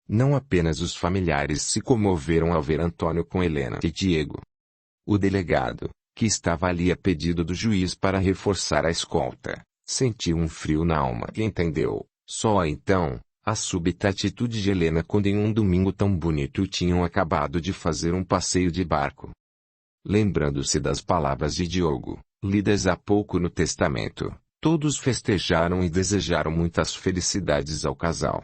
Não apenas os familiares se comoveram ao ver Antônio com Helena e Diego. O delegado, que estava ali a pedido do juiz para reforçar a escolta, sentiu um frio na alma e entendeu, só então, a súbita atitude de Helena quando em um domingo tão bonito tinham acabado de fazer um passeio de barco. Lembrando-se das palavras de Diogo, lidas há pouco no testamento, todos festejaram e desejaram muitas felicidades ao casal.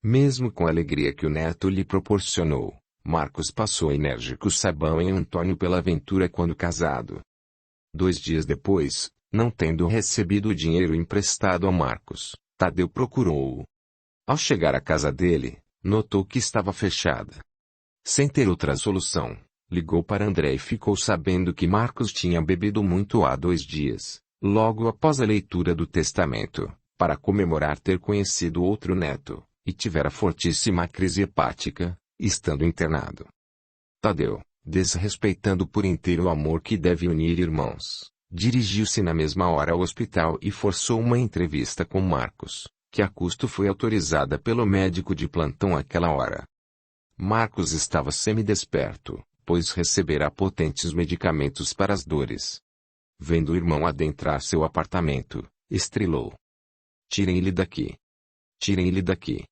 Mesmo com a alegria que o neto lhe proporcionou, Marcos passou enérgico sabão em Antônio pela aventura quando casado. 2 dias depois, não tendo recebido o dinheiro emprestado a Marcos, Tadeu procurou-o. Ao chegar à casa dele, notou que estava fechada. Sem ter outra solução, ligou para André e ficou sabendo que Marcos tinha bebido muito há 2 dias, logo após a leitura do testamento, para comemorar ter conhecido outro neto, e tivera fortíssima crise hepática, estando internado. Tadeu, desrespeitando por inteiro o amor que deve unir irmãos, dirigiu-se na mesma hora ao hospital e forçou uma entrevista com Marcos, que a custo foi autorizada pelo médico de plantão àquela hora. Marcos estava semidesperto, pois recebera potentes medicamentos para as dores. Vendo o irmão adentrar seu apartamento, estrelou: "Tirem-lhe daqui! Tirem-lhe daqui!"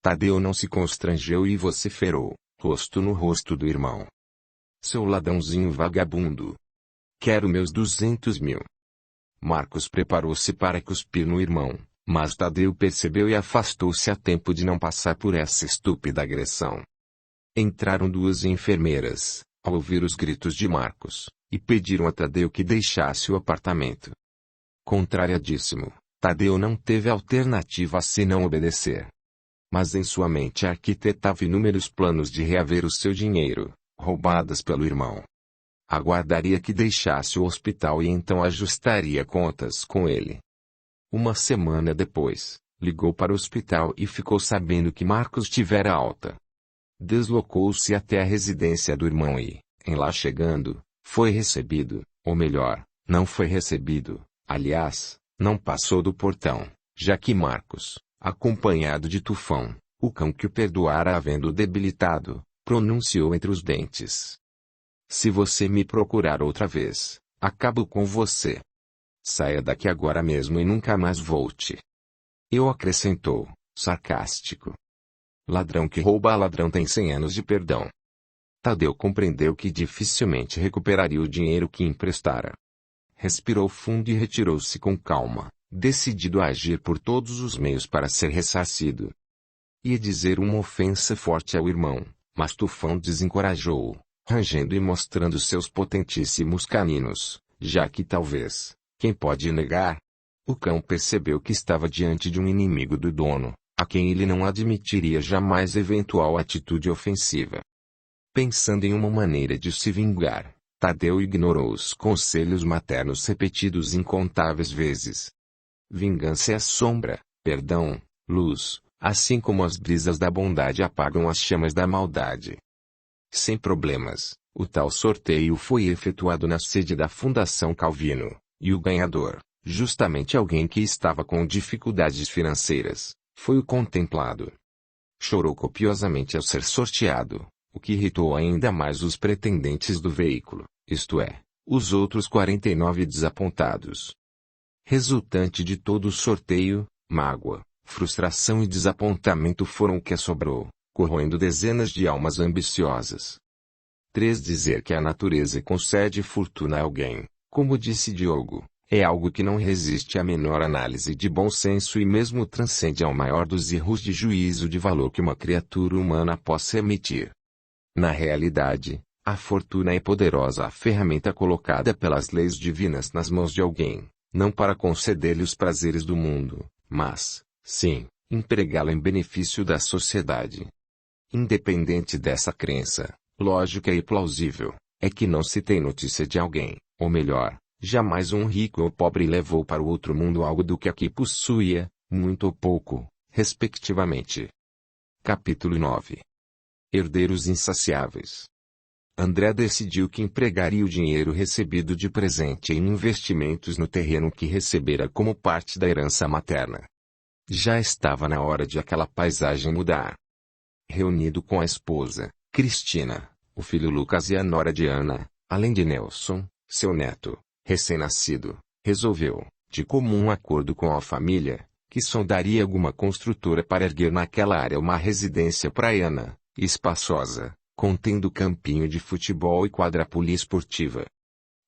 Tadeu não se constrangeu e vociferou, rosto no rosto do irmão: "Seu ladrãozinho vagabundo! Quero meus 200 mil!" Marcos preparou-se para cuspir no irmão, mas Tadeu percebeu e afastou-se a tempo de não passar por essa estúpida agressão. Entraram 2 enfermeiras, ao ouvir os gritos de Marcos, e pediram a Tadeu que deixasse o apartamento. Contrariadíssimo, Tadeu não teve alternativa senão obedecer. Mas em sua mente arquitetava inúmeros planos de reaver o seu dinheiro, roubadas pelo irmão. Aguardaria que deixasse o hospital e então ajustaria contas com ele. 1 semana depois, ligou para o hospital e ficou sabendo que Marcos tivera alta. Deslocou-se até a residência do irmão e, em lá chegando, foi recebido, ou melhor, não foi recebido, aliás, não passou do portão, já que Marcos, acompanhado de Tufão, o cão que o perdoara havendo debilitado, pronunciou entre os dentes: "Se você me procurar outra vez, acabo com você. Saia daqui agora mesmo e nunca mais volte." Eu acrescentou, sarcástico: "Ladrão que rouba a ladrão tem 100 anos de perdão." Tadeu compreendeu que dificilmente recuperaria o dinheiro que emprestara. Respirou fundo e retirou-se com calma, decidido a agir por todos os meios para ser ressarcido. Ia dizer uma ofensa forte ao irmão, mas Tufão desencorajou-o, rangendo e mostrando seus potentíssimos caninos, já que talvez, quem pode negar? O cão percebeu que estava diante de um inimigo do dono, a quem ele não admitiria jamais eventual atitude ofensiva. Pensando em uma maneira de se vingar, Tadeu ignorou os conselhos maternos repetidos incontáveis vezes. Vingança é sombra, perdão, luz, assim como as brisas da bondade apagam as chamas da maldade. Sem problemas, o tal sorteio foi efetuado na sede da Fundação Calvino, e o ganhador, justamente alguém que estava com dificuldades financeiras, foi o contemplado. Chorou copiosamente ao ser sorteado, o que irritou ainda mais os pretendentes do veículo, isto é, os outros 49 desapontados. Resultante de todo o sorteio, mágoa, frustração e desapontamento foram o que sobrou, corroendo dezenas de almas ambiciosas. 3. Dizer que a natureza concede fortuna a alguém, como disse Diogo, é algo que não resiste à menor análise de bom senso e mesmo transcende ao maior dos erros de juízo de valor que uma criatura humana possa emitir. Na realidade, a fortuna é poderosa ferramenta colocada pelas leis divinas nas mãos de alguém, não para conceder-lhe os prazeres do mundo, mas, sim, empregá-la em benefício da sociedade. Independente dessa crença, lógica e plausível, é que não se tem notícia de alguém, ou melhor, jamais um rico ou pobre levou para o outro mundo algo do que aqui possuía, muito ou pouco, respectivamente. Capítulo 9. Herdeiros insaciáveis. André decidiu que empregaria o dinheiro recebido de presente em investimentos no terreno que recebera como parte da herança materna. Já estava na hora de aquela paisagem mudar. Reunido com a esposa, Cristina, o filho Lucas e a nora Diana, além de Nelson, seu neto, recém-nascido, resolveu, de comum acordo com a família, que sondaria alguma construtora para erguer naquela área uma residência praiana, espaçosa, contendo campinho de futebol e quadra poliesportiva.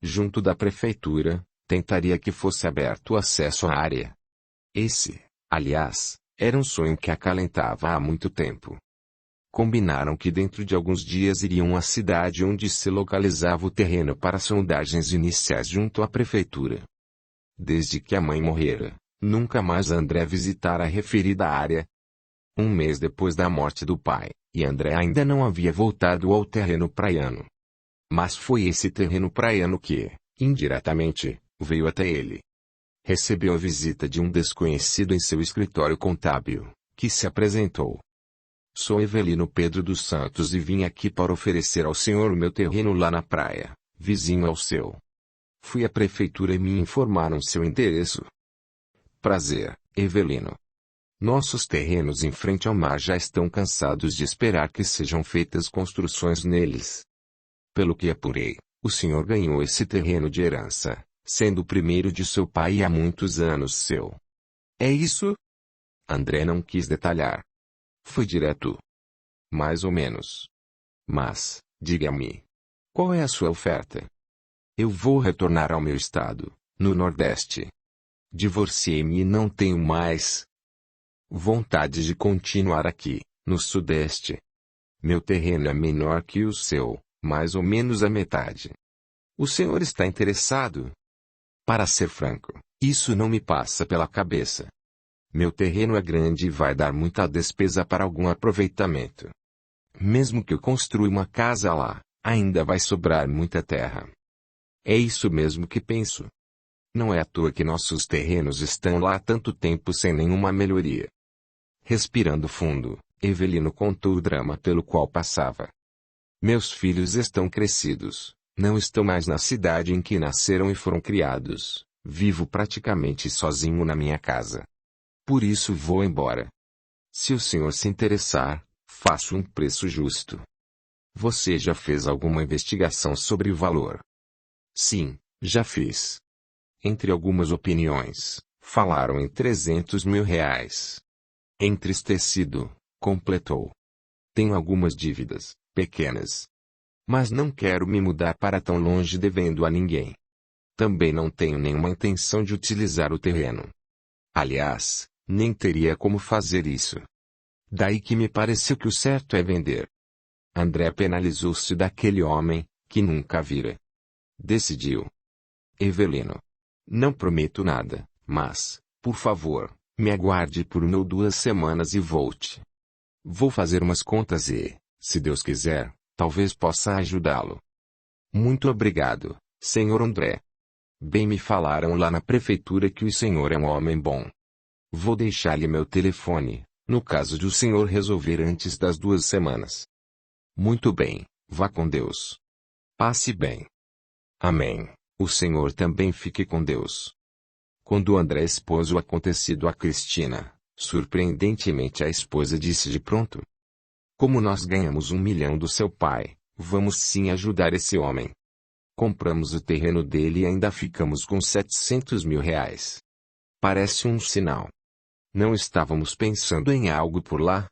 Junto da prefeitura, tentaria que fosse aberto o acesso à área. Esse, aliás, era um sonho que acalentava há muito tempo. Combinaram que dentro de alguns dias iriam à cidade onde se localizava o terreno para sondagens iniciais junto à prefeitura. Desde que a mãe morrera, nunca mais André visitara a referida área. Um mês depois da morte do pai, e André ainda não havia voltado ao terreno praiano. Mas foi esse terreno praiano que, indiretamente, veio até ele. Recebeu a visita de um desconhecido em seu escritório contábil, que se apresentou. Sou Evelino Pedro dos Santos e vim aqui para oferecer ao senhor o meu terreno lá na praia, vizinho ao seu. Fui à prefeitura e me informaram seu endereço. Prazer, Evelino. Nossos terrenos em frente ao mar já estão cansados de esperar que sejam feitas construções neles. Pelo que apurei, o senhor ganhou esse terreno de herança, sendo o primeiro de seu pai e há muitos anos seu. É isso? André não quis detalhar. Foi direto. Mais ou menos. Mas, diga-me. Qual é a sua oferta? Eu vou retornar ao meu estado, no Nordeste. Divorciei-me e não tenho mais vontade de continuar aqui, no Sudeste. Meu terreno é menor que o seu, mais ou menos a metade. O senhor está interessado? Para ser franco, isso não me passa pela cabeça. Meu terreno é grande e vai dar muita despesa para algum aproveitamento. Mesmo que eu construa uma casa lá, ainda vai sobrar muita terra. É isso mesmo que penso. Não é à toa que nossos terrenos estão lá há tanto tempo sem nenhuma melhoria. Respirando fundo, Evelino contou o drama pelo qual passava. Meus filhos estão crescidos, não estão mais na cidade em que nasceram e foram criados. Vivo praticamente sozinho na minha casa. Por isso vou embora. Se o senhor se interessar, faço um preço justo. Você já fez alguma investigação sobre o valor? Sim, já fiz. Entre algumas opiniões, falaram em 300 mil reais. Entristecido, completou. Tenho algumas dívidas, pequenas. Mas não quero me mudar para tão longe devendo a ninguém. Também não tenho nenhuma intenção de utilizar o terreno. Aliás, nem teria como fazer isso. Daí que me pareceu que o certo é vender. André penalizou-se daquele homem, que nunca vira. Decidiu. Evelino. Não prometo nada, mas, por favor, me aguarde por 1 ou 2 semanas e volte. Vou fazer umas contas e, se Deus quiser, talvez possa ajudá-lo. Muito obrigado, senhor André. Bem me falaram lá na prefeitura que o senhor é um homem bom. Vou deixar-lhe meu telefone, no caso de o senhor resolver antes das 2 semanas. Muito bem, vá com Deus. Passe bem. Amém. O senhor também fique com Deus. Quando André expôs o acontecido a Cristina, surpreendentemente a esposa disse de pronto: como nós ganhamos 1 milhão do seu pai, vamos sim ajudar esse homem. Compramos o terreno dele e ainda ficamos com 700 mil reais. Parece um sinal. Não estávamos pensando em algo por lá?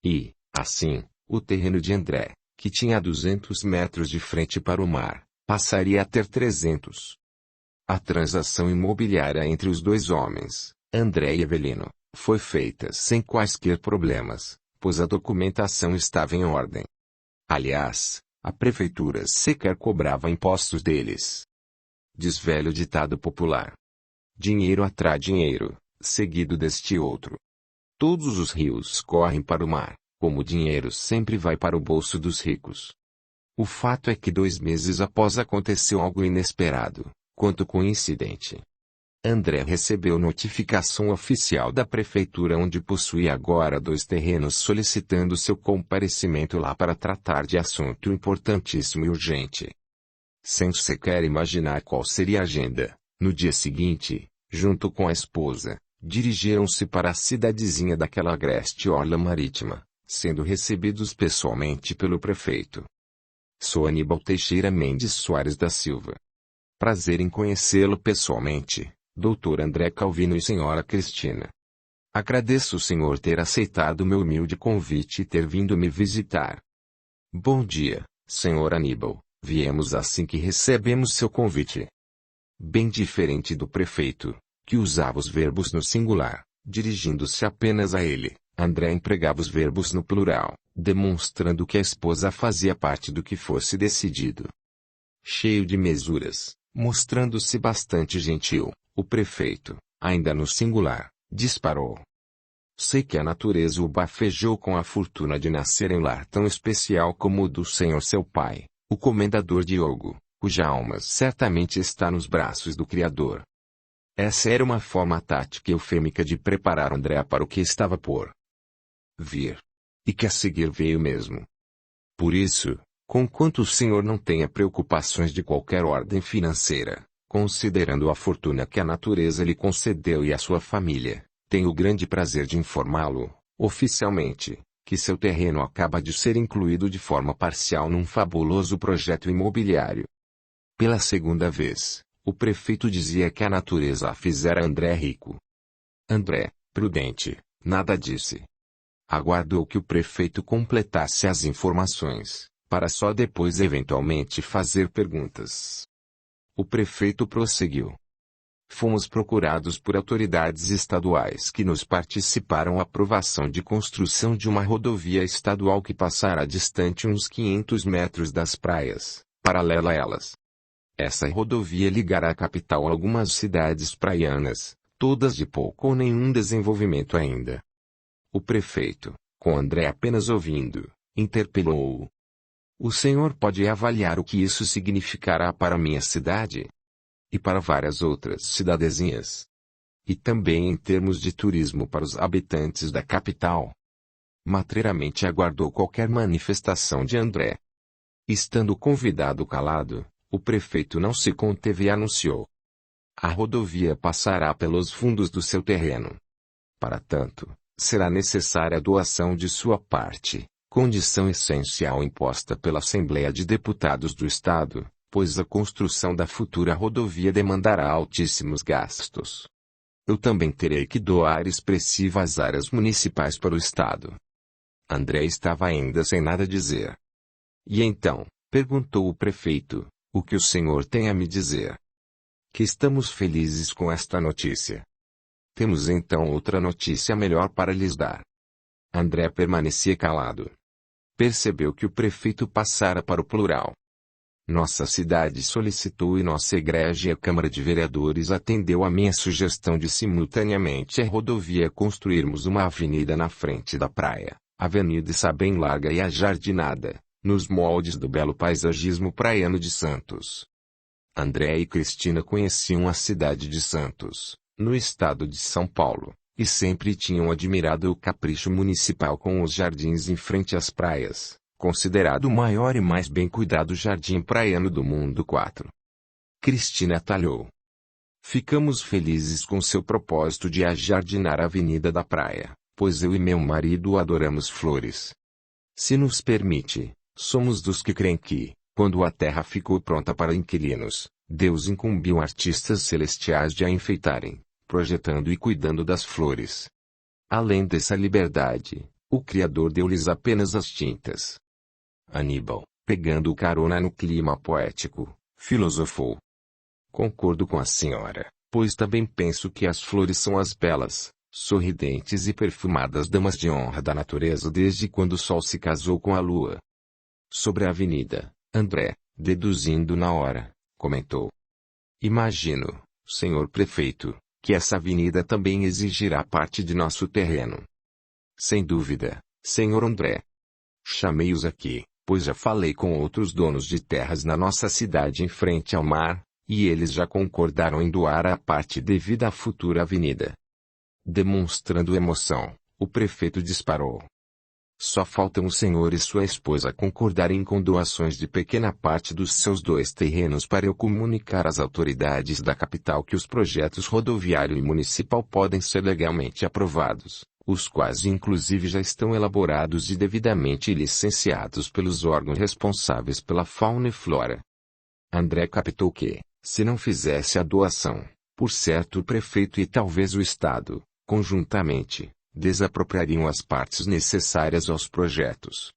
E, assim, o terreno de André, que tinha 200 metros de frente para o mar, passaria a ter 300. A transação imobiliária entre os dois homens, André e Evelino, foi feita sem quaisquer problemas, pois a documentação estava em ordem. Aliás, a prefeitura sequer cobrava impostos deles. Diz velho ditado popular: dinheiro atrai dinheiro, seguido deste outro. Todos os rios correm para o mar, como o dinheiro sempre vai para o bolso dos ricos. O fato é que 2 meses após aconteceu algo inesperado, quanto coincidente. André recebeu notificação oficial da prefeitura onde possuía agora 2 terrenos solicitando seu comparecimento lá para tratar de assunto importantíssimo e urgente. Sem sequer imaginar qual seria a agenda, no dia seguinte, junto com a esposa, dirigiram-se para a cidadezinha daquela agreste orla marítima, sendo recebidos pessoalmente pelo prefeito. Sou Aníbal Teixeira Mendes Soares da Silva. Prazer em conhecê-lo pessoalmente, Dr. André Calvino e Sra. Cristina. Agradeço o senhor ter aceitado meu humilde convite e ter vindo me visitar. Bom dia, Sr. Aníbal. Viemos assim que recebemos seu convite. Bem diferente do prefeito, que usava os verbos no singular, dirigindo-se apenas a ele, André empregava os verbos no plural, demonstrando que a esposa fazia parte do que fosse decidido. Cheio de mesuras, mostrando-se bastante gentil, o prefeito, ainda no singular, disparou. Sei que a natureza o bafejou com a fortuna de nascer em lar tão especial como o do senhor seu pai, o comendador Diogo, cuja alma certamente está nos braços do Criador. Essa era uma forma tática e eufêmica de preparar André para o que estava por vir. E que a seguir veio mesmo. Por isso, conquanto o senhor não tenha preocupações de qualquer ordem financeira, considerando a fortuna que a natureza lhe concedeu e a sua família, tenho o grande prazer de informá-lo, oficialmente, que seu terreno acaba de ser incluído de forma parcial num fabuloso projeto imobiliário. Pela segunda vez, o prefeito dizia que a natureza fizera André rico. André, prudente, nada disse. Aguardou que o prefeito completasse as informações, para só depois eventualmente fazer perguntas. O prefeito prosseguiu. Fomos procurados por autoridades estaduais que nos participaram a aprovação de construção de uma rodovia estadual que passará distante uns 500 metros das praias, paralela a elas. Essa rodovia ligará a capital a algumas cidades praianas, todas de pouco ou nenhum desenvolvimento ainda. O prefeito, com André apenas ouvindo, interpelou-o. O senhor pode avaliar o que isso significará para minha cidade? E para várias outras cidadezinhas. E também em termos de turismo para os habitantes da capital. Matreiramente aguardou qualquer manifestação de André. Estando o convidado calado, o prefeito não se conteve e anunciou. A rodovia passará pelos fundos do seu terreno. Para tanto, será necessária a doação de sua parte, condição essencial imposta pela Assembleia de Deputados do Estado, pois a construção da futura rodovia demandará altíssimos gastos. Eu também terei que doar expressivas áreas municipais para o Estado. André estava ainda sem nada dizer. E então, perguntou o prefeito, o que o senhor tem a me dizer? Que estamos felizes com esta notícia. Temos então outra notícia melhor para lhes dar. André permanecia calado. Percebeu que o prefeito passara para o plural. Nossa cidade solicitou e nossa egrégia Câmara de Vereadores atendeu a minha sugestão de simultaneamente a rodovia construirmos uma avenida na frente da praia, avenida essa bem larga e ajardinada, nos moldes do belo paisagismo praiano de Santos. André e Cristina conheciam a cidade de Santos, no estado de São Paulo, e sempre tinham admirado o capricho municipal com os jardins em frente às praias, considerado o maior e mais bem cuidado jardim praiano do mundo. 4. Cristina atalhou. Ficamos felizes com seu propósito de ajardinar a avenida da praia, pois eu e meu marido adoramos flores. Se nos permite, somos dos que creem que, quando a terra ficou pronta para inquilinos, Deus incumbiu artistas celestiais de a enfeitarem, projetando e cuidando das flores. Além dessa liberdade, o Criador deu-lhes apenas as tintas. Aníbal, pegando carona no clima poético, filosofou. Concordo com a senhora, pois também penso que as flores são as belas, sorridentes e perfumadas damas de honra da natureza desde quando o sol se casou com a lua. Sobre a avenida, André, deduzindo na hora, comentou. Imagino, senhor prefeito, que essa avenida também exigirá parte de nosso terreno. Sem dúvida, senhor André. Chamei-os aqui, pois já falei com outros donos de terras na nossa cidade em frente ao mar, e eles já concordaram em doar a parte devida à futura avenida. Demonstrando emoção, o prefeito disparou. Só faltam o senhor e sua esposa concordarem com doações de pequena parte dos seus 2 terrenos para eu comunicar às autoridades da capital que os projetos rodoviário e municipal podem ser legalmente aprovados, os quais inclusive já estão elaborados e devidamente licenciados pelos órgãos responsáveis pela fauna e flora. André captou que, se não fizesse a doação, por certo o prefeito e talvez o Estado, conjuntamente, desapropriariam as partes necessárias aos projetos.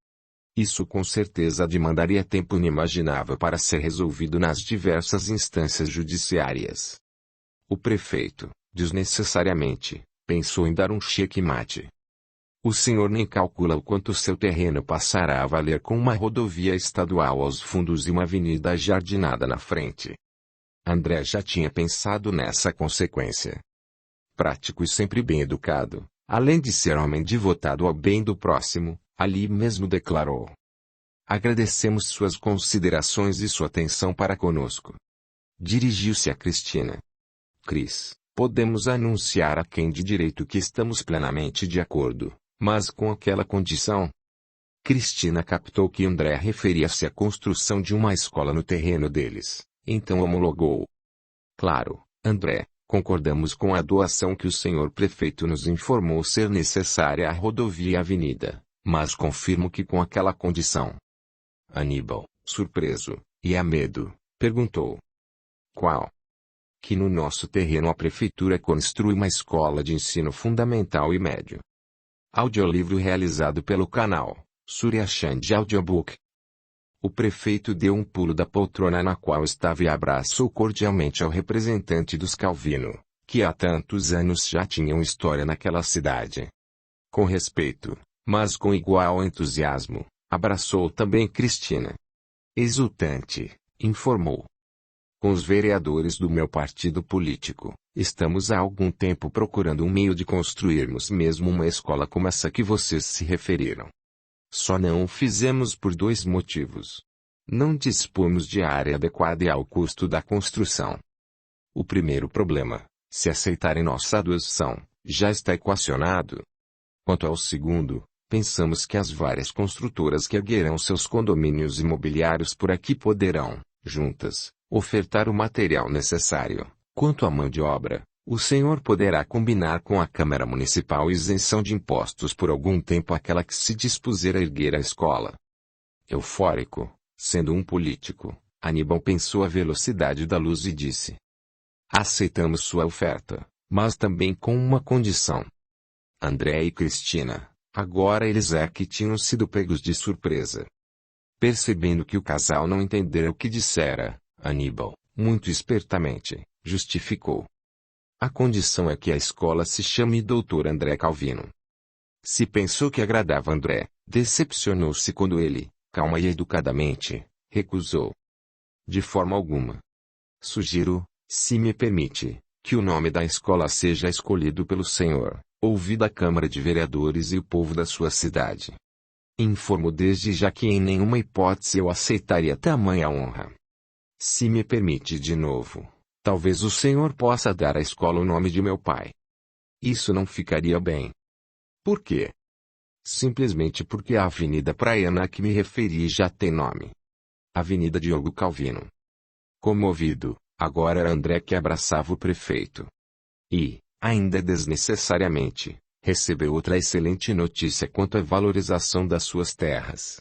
Isso com certeza demandaria tempo inimaginável para ser resolvido nas diversas instâncias judiciárias. O prefeito, desnecessariamente, pensou em dar um cheque-mate. O senhor nem calcula o quanto seu terreno passará a valer com uma rodovia estadual aos fundos e uma avenida jardinada na frente. André já tinha pensado nessa consequência. Prático e sempre bem educado, além de ser homem devotado ao bem do próximo, ali mesmo declarou: agradecemos suas considerações e sua atenção para conosco. Dirigiu-se a Cristina. Cris, podemos anunciar a quem de direito que estamos plenamente de acordo, mas com aquela condição. Cristina captou que André referia-se à construção de uma escola no terreno deles, então homologou. Claro, André, concordamos com a doação que o senhor prefeito nos informou ser necessária à rodovia e avenida, mas confirmo que com aquela condição. Aníbal, surpreso, e a medo, perguntou: qual? Que no nosso terreno a prefeitura construi uma escola de ensino fundamental e médio. Audiolivro realizado pelo canal Surya Chand Audiobook. O prefeito deu um pulo da poltrona na qual estava e abraçou cordialmente ao representante dos Calvino, que há tantos anos já tinham história naquela cidade. Com respeito, mas com igual entusiasmo, abraçou também Cristina. Exultante, informou: com os vereadores do meu partido político, estamos há algum tempo procurando um meio de construirmos mesmo uma escola como essa que vocês se referiram. Só não o fizemos por dois motivos. Não dispomos de área adequada e ao custo da construção. O primeiro problema, se aceitarem nossa doação, já está equacionado. Quanto ao segundo, pensamos que as várias construtoras que erguerão seus condomínios imobiliários por aqui poderão, juntas, ofertar o material necessário. Quanto à mão de obra, o senhor poderá combinar com a Câmara Municipal isenção de impostos por algum tempo àquela que se dispuser a erguer a escola. Eufórico, sendo um político, Aníbal pensou a velocidade da luz e disse: aceitamos sua oferta, mas também com uma condição. André e Cristina, agora eles é que tinham sido pegos de surpresa. Percebendo que o casal não entendera o que dissera, Aníbal, muito espertamente, justificou: a condição é que a escola se chame Dr. André Calvino. Se pensou que agradava André, decepcionou-se quando ele, calma e educadamente, recusou. De forma alguma. Sugiro, se me permite, que o nome da escola seja escolhido pelo senhor, ouvida a Câmara de Vereadores e o povo da sua cidade. Informo desde já que em nenhuma hipótese eu aceitaria tamanha honra. Se me permite de novo, talvez o senhor possa dar à escola o nome de meu pai. Isso não ficaria bem. Por quê? Simplesmente porque a Avenida Praiana a que me referi já tem nome. Avenida Diogo Calvino. Comovido, agora era André que abraçava o prefeito. E, ainda desnecessariamente, recebeu outra excelente notícia quanto à valorização das suas terras.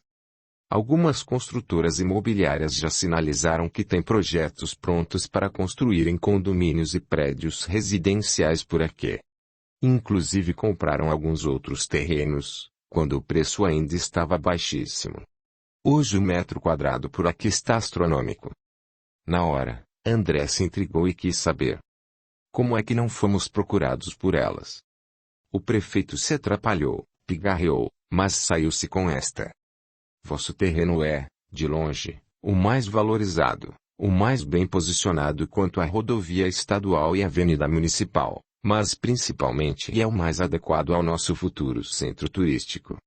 Algumas construtoras imobiliárias já sinalizaram que têm projetos prontos para construírem condomínios e prédios residenciais por aqui. Inclusive compraram alguns outros terrenos, quando o preço ainda estava baixíssimo. Hoje o metro quadrado por aqui está astronômico. Na hora, André se intrigou e quis saber: como é que não fomos procurados por elas? O prefeito se atrapalhou, pigarreou, mas saiu-se com esta: vosso terreno é, de longe, o mais valorizado, o mais bem posicionado quanto à rodovia estadual e avenida municipal, mas principalmente é o mais adequado ao nosso futuro centro turístico.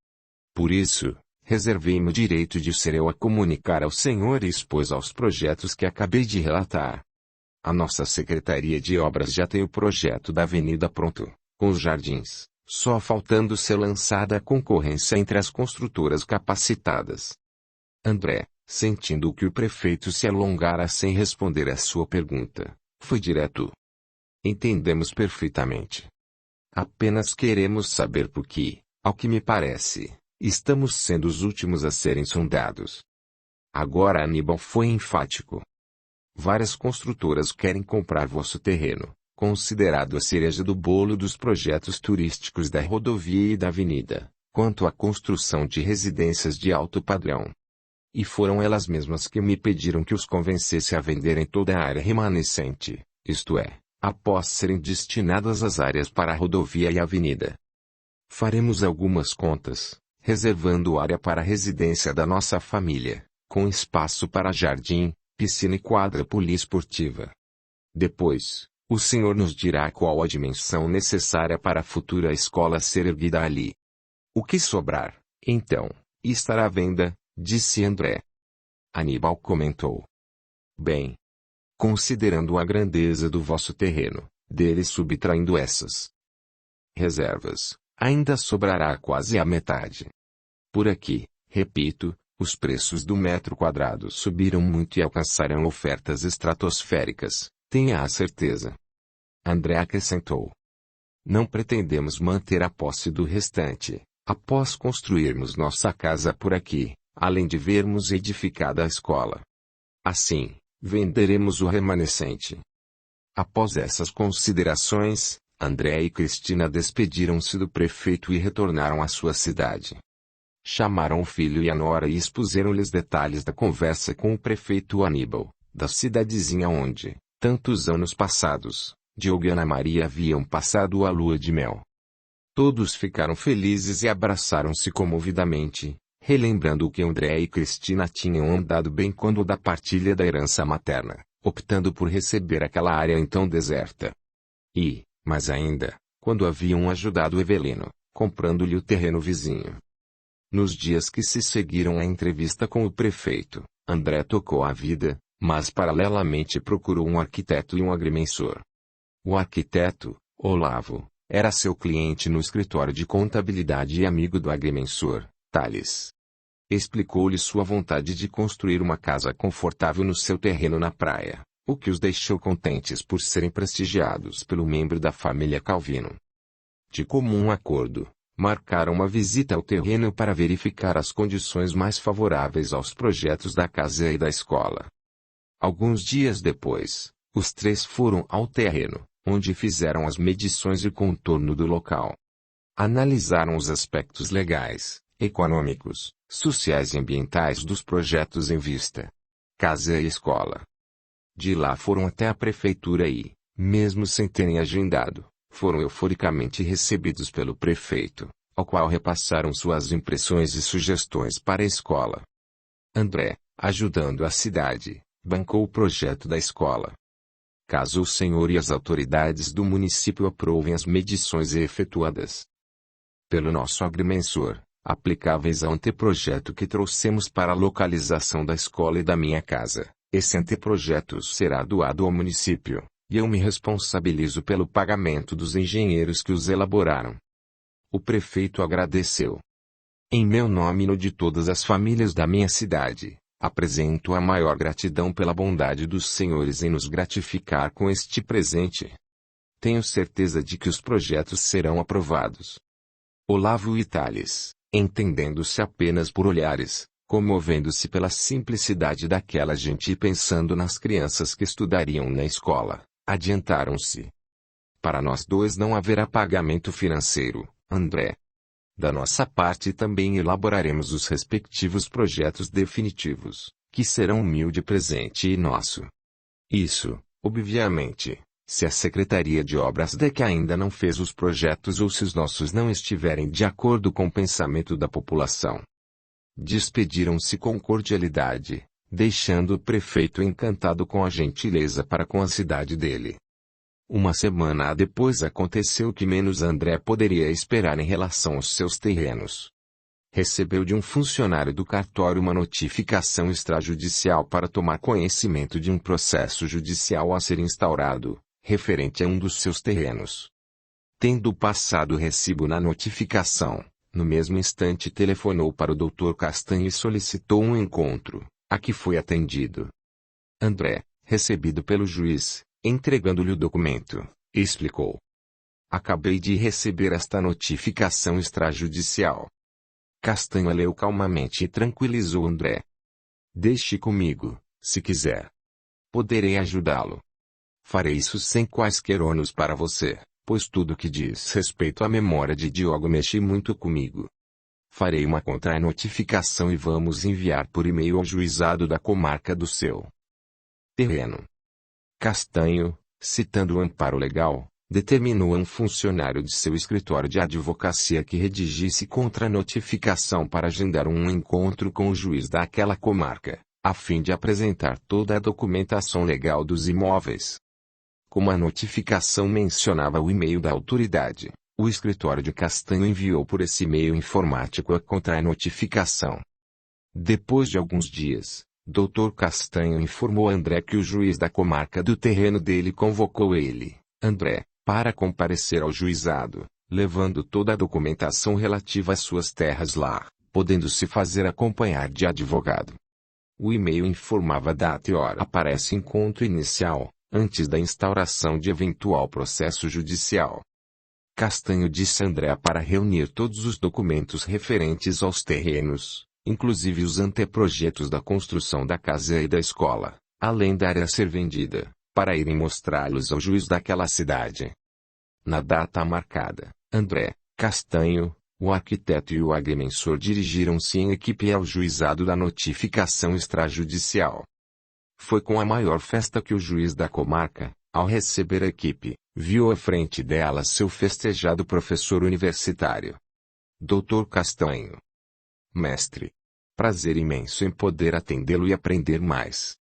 Por isso, reservei-me o direito de ser eu a comunicar ao senhor e expôs aos projetos que acabei de relatar. A nossa Secretaria de Obras já tem o projeto da avenida pronto, com os jardins, só faltando ser lançada a concorrência entre as construtoras capacitadas. André, sentindo que o prefeito se alongara sem responder à sua pergunta, foi direto: entendemos perfeitamente. Apenas queremos saber por que, ao que me parece, estamos sendo os últimos a serem sondados. Agora Aníbal foi enfático. Várias construtoras querem comprar vosso terreno, considerado a cereja do bolo dos projetos turísticos da rodovia e da avenida, quanto à construção de residências de alto padrão. E foram elas mesmas que me pediram que os convencesse a venderem toda a área remanescente, isto é, após serem destinadas as áreas para a rodovia e a avenida. Faremos algumas contas, reservando área para a residência da nossa família, com espaço para jardim, piscina e quadra poliesportiva. Depois, o senhor nos dirá qual a dimensão necessária para a futura escola ser erguida ali. O que sobrar, então, estará à venda, disse André. Aníbal comentou. Bem, considerando a grandeza do vosso terreno, dele subtraindo essas reservas, ainda sobrará quase a metade. Por aqui, repito, os preços do metro quadrado subiram muito e alcançarão ofertas estratosféricas, tenha a certeza. André acrescentou. Não pretendemos manter a posse do restante, após construirmos nossa casa por aqui, além de vermos edificada a escola. Assim, venderemos o remanescente. Após essas considerações, André e Cristina despediram-se do prefeito e retornaram à sua cidade. Chamaram o filho e a nora e expuseram-lhes detalhes da conversa com o prefeito Aníbal, da cidadezinha onde, tantos anos passados, Diogo e Ana Maria haviam passado a lua de mel. Todos ficaram felizes e abraçaram-se comovidamente, relembrando o que André e Cristina tinham andado bem quando da partilha da herança materna, optando por receber aquela área então deserta. E, mais ainda, quando haviam ajudado Evelino, comprando-lhe o terreno vizinho. Nos dias que se seguiram à entrevista com o prefeito, André tocou a vida, mas paralelamente procurou um arquiteto e um agrimensor. O arquiteto, Olavo, era seu cliente no escritório de contabilidade e amigo do agrimensor, Thales. Explicou-lhe sua vontade de construir uma casa confortável no seu terreno na praia, o que os deixou contentes por serem prestigiados pelo membro da família Calvino. De comum acordo, marcaram uma visita ao terreno para verificar as condições mais favoráveis aos projetos da casa e da escola. Alguns dias depois, os três foram ao terreno, onde fizeram as medições e contorno do local. Analisaram os aspectos legais, econômicos, sociais e ambientais dos projetos em vista. Casa e escola. De lá foram até a prefeitura e, mesmo sem terem agendado, foram euforicamente recebidos pelo prefeito, ao qual repassaram suas impressões e sugestões para a escola. André, ajudando a cidade, bancou o projeto da escola. Caso o senhor e as autoridades do município aprovem as medições efetuadas pelo nosso agrimensor, aplicáveis ao anteprojeto que trouxemos para a localização da escola e da minha casa, esse anteprojeto será doado ao município, e eu me responsabilizo pelo pagamento dos engenheiros que os elaboraram. O prefeito agradeceu. Em meu nome e no de todas as famílias da minha cidade, apresento a maior gratidão pela bondade dos senhores em nos gratificar com este presente. Tenho certeza de que os projetos serão aprovados. Olavo e Thales, entendendo-se apenas por olhares, comovendo-se pela simplicidade daquela gente e pensando nas crianças que estudariam na escola, adiantaram-se. Para nós dois não haverá pagamento financeiro, André. Da nossa parte também elaboraremos os respectivos projetos definitivos, que serão um humilde presente nosso. Isso, obviamente, se a Secretaria de Obras DEC ainda não fez os projetos ou se os nossos não estiverem de acordo com o pensamento da população. Despediram-se com cordialidade, deixando o prefeito encantado com a gentileza para com a cidade dele. Uma semana depois aconteceu o que menos André poderia esperar em relação aos seus terrenos. Recebeu de um funcionário do cartório uma notificação extrajudicial para tomar conhecimento de um processo judicial a ser instaurado, referente a um dos seus terrenos. Tendo passado o recibo na notificação, no mesmo instante telefonou para o Dr. Castanho e solicitou um encontro, a que foi atendido. André, recebido pelo juiz, entregando-lhe o documento, explicou. Acabei de receber esta notificação extrajudicial. Castanho leu calmamente e tranquilizou André. Deixe comigo, se quiser. Poderei ajudá-lo. Farei isso sem quaisquer ônus para você, pois tudo que diz respeito à memória de Diogo mexe muito comigo. Farei uma contra-notificação e vamos enviar por e-mail ao juizado da comarca do seu terreno. Castanho, citando o amparo legal, determinou a um funcionário de seu escritório de advocacia que redigisse contra-notificação para agendar um encontro com o juiz daquela comarca, a fim de apresentar toda a documentação legal dos imóveis. Como a notificação mencionava o e-mail da autoridade, o escritório de Castanho enviou por esse e-mail informático a contra-notificação. Depois de alguns dias, Dr. Castanho informou a André que o juiz da comarca do terreno dele convocou ele, André, para comparecer ao juizado, levando toda a documentação relativa às suas terras lá, podendo se fazer acompanhar de advogado. O e-mail informava a data e hora para esse encontro inicial, antes da instauração de eventual processo judicial. Castanho disse a André para reunir todos os documentos referentes aos terrenos, inclusive os anteprojetos da construção da casa e da escola, além da área a ser vendida, para irem mostrá-los ao juiz daquela cidade. Na data marcada, André, Castanho, o arquiteto e o agrimensor dirigiram-se em equipe ao juizado da notificação extrajudicial. Foi com a maior festa que o juiz da comarca, ao receber a equipe, viu à frente dela seu festejado professor universitário. Dr. Castanho. Mestre. Prazer imenso em poder atendê-lo e aprender mais.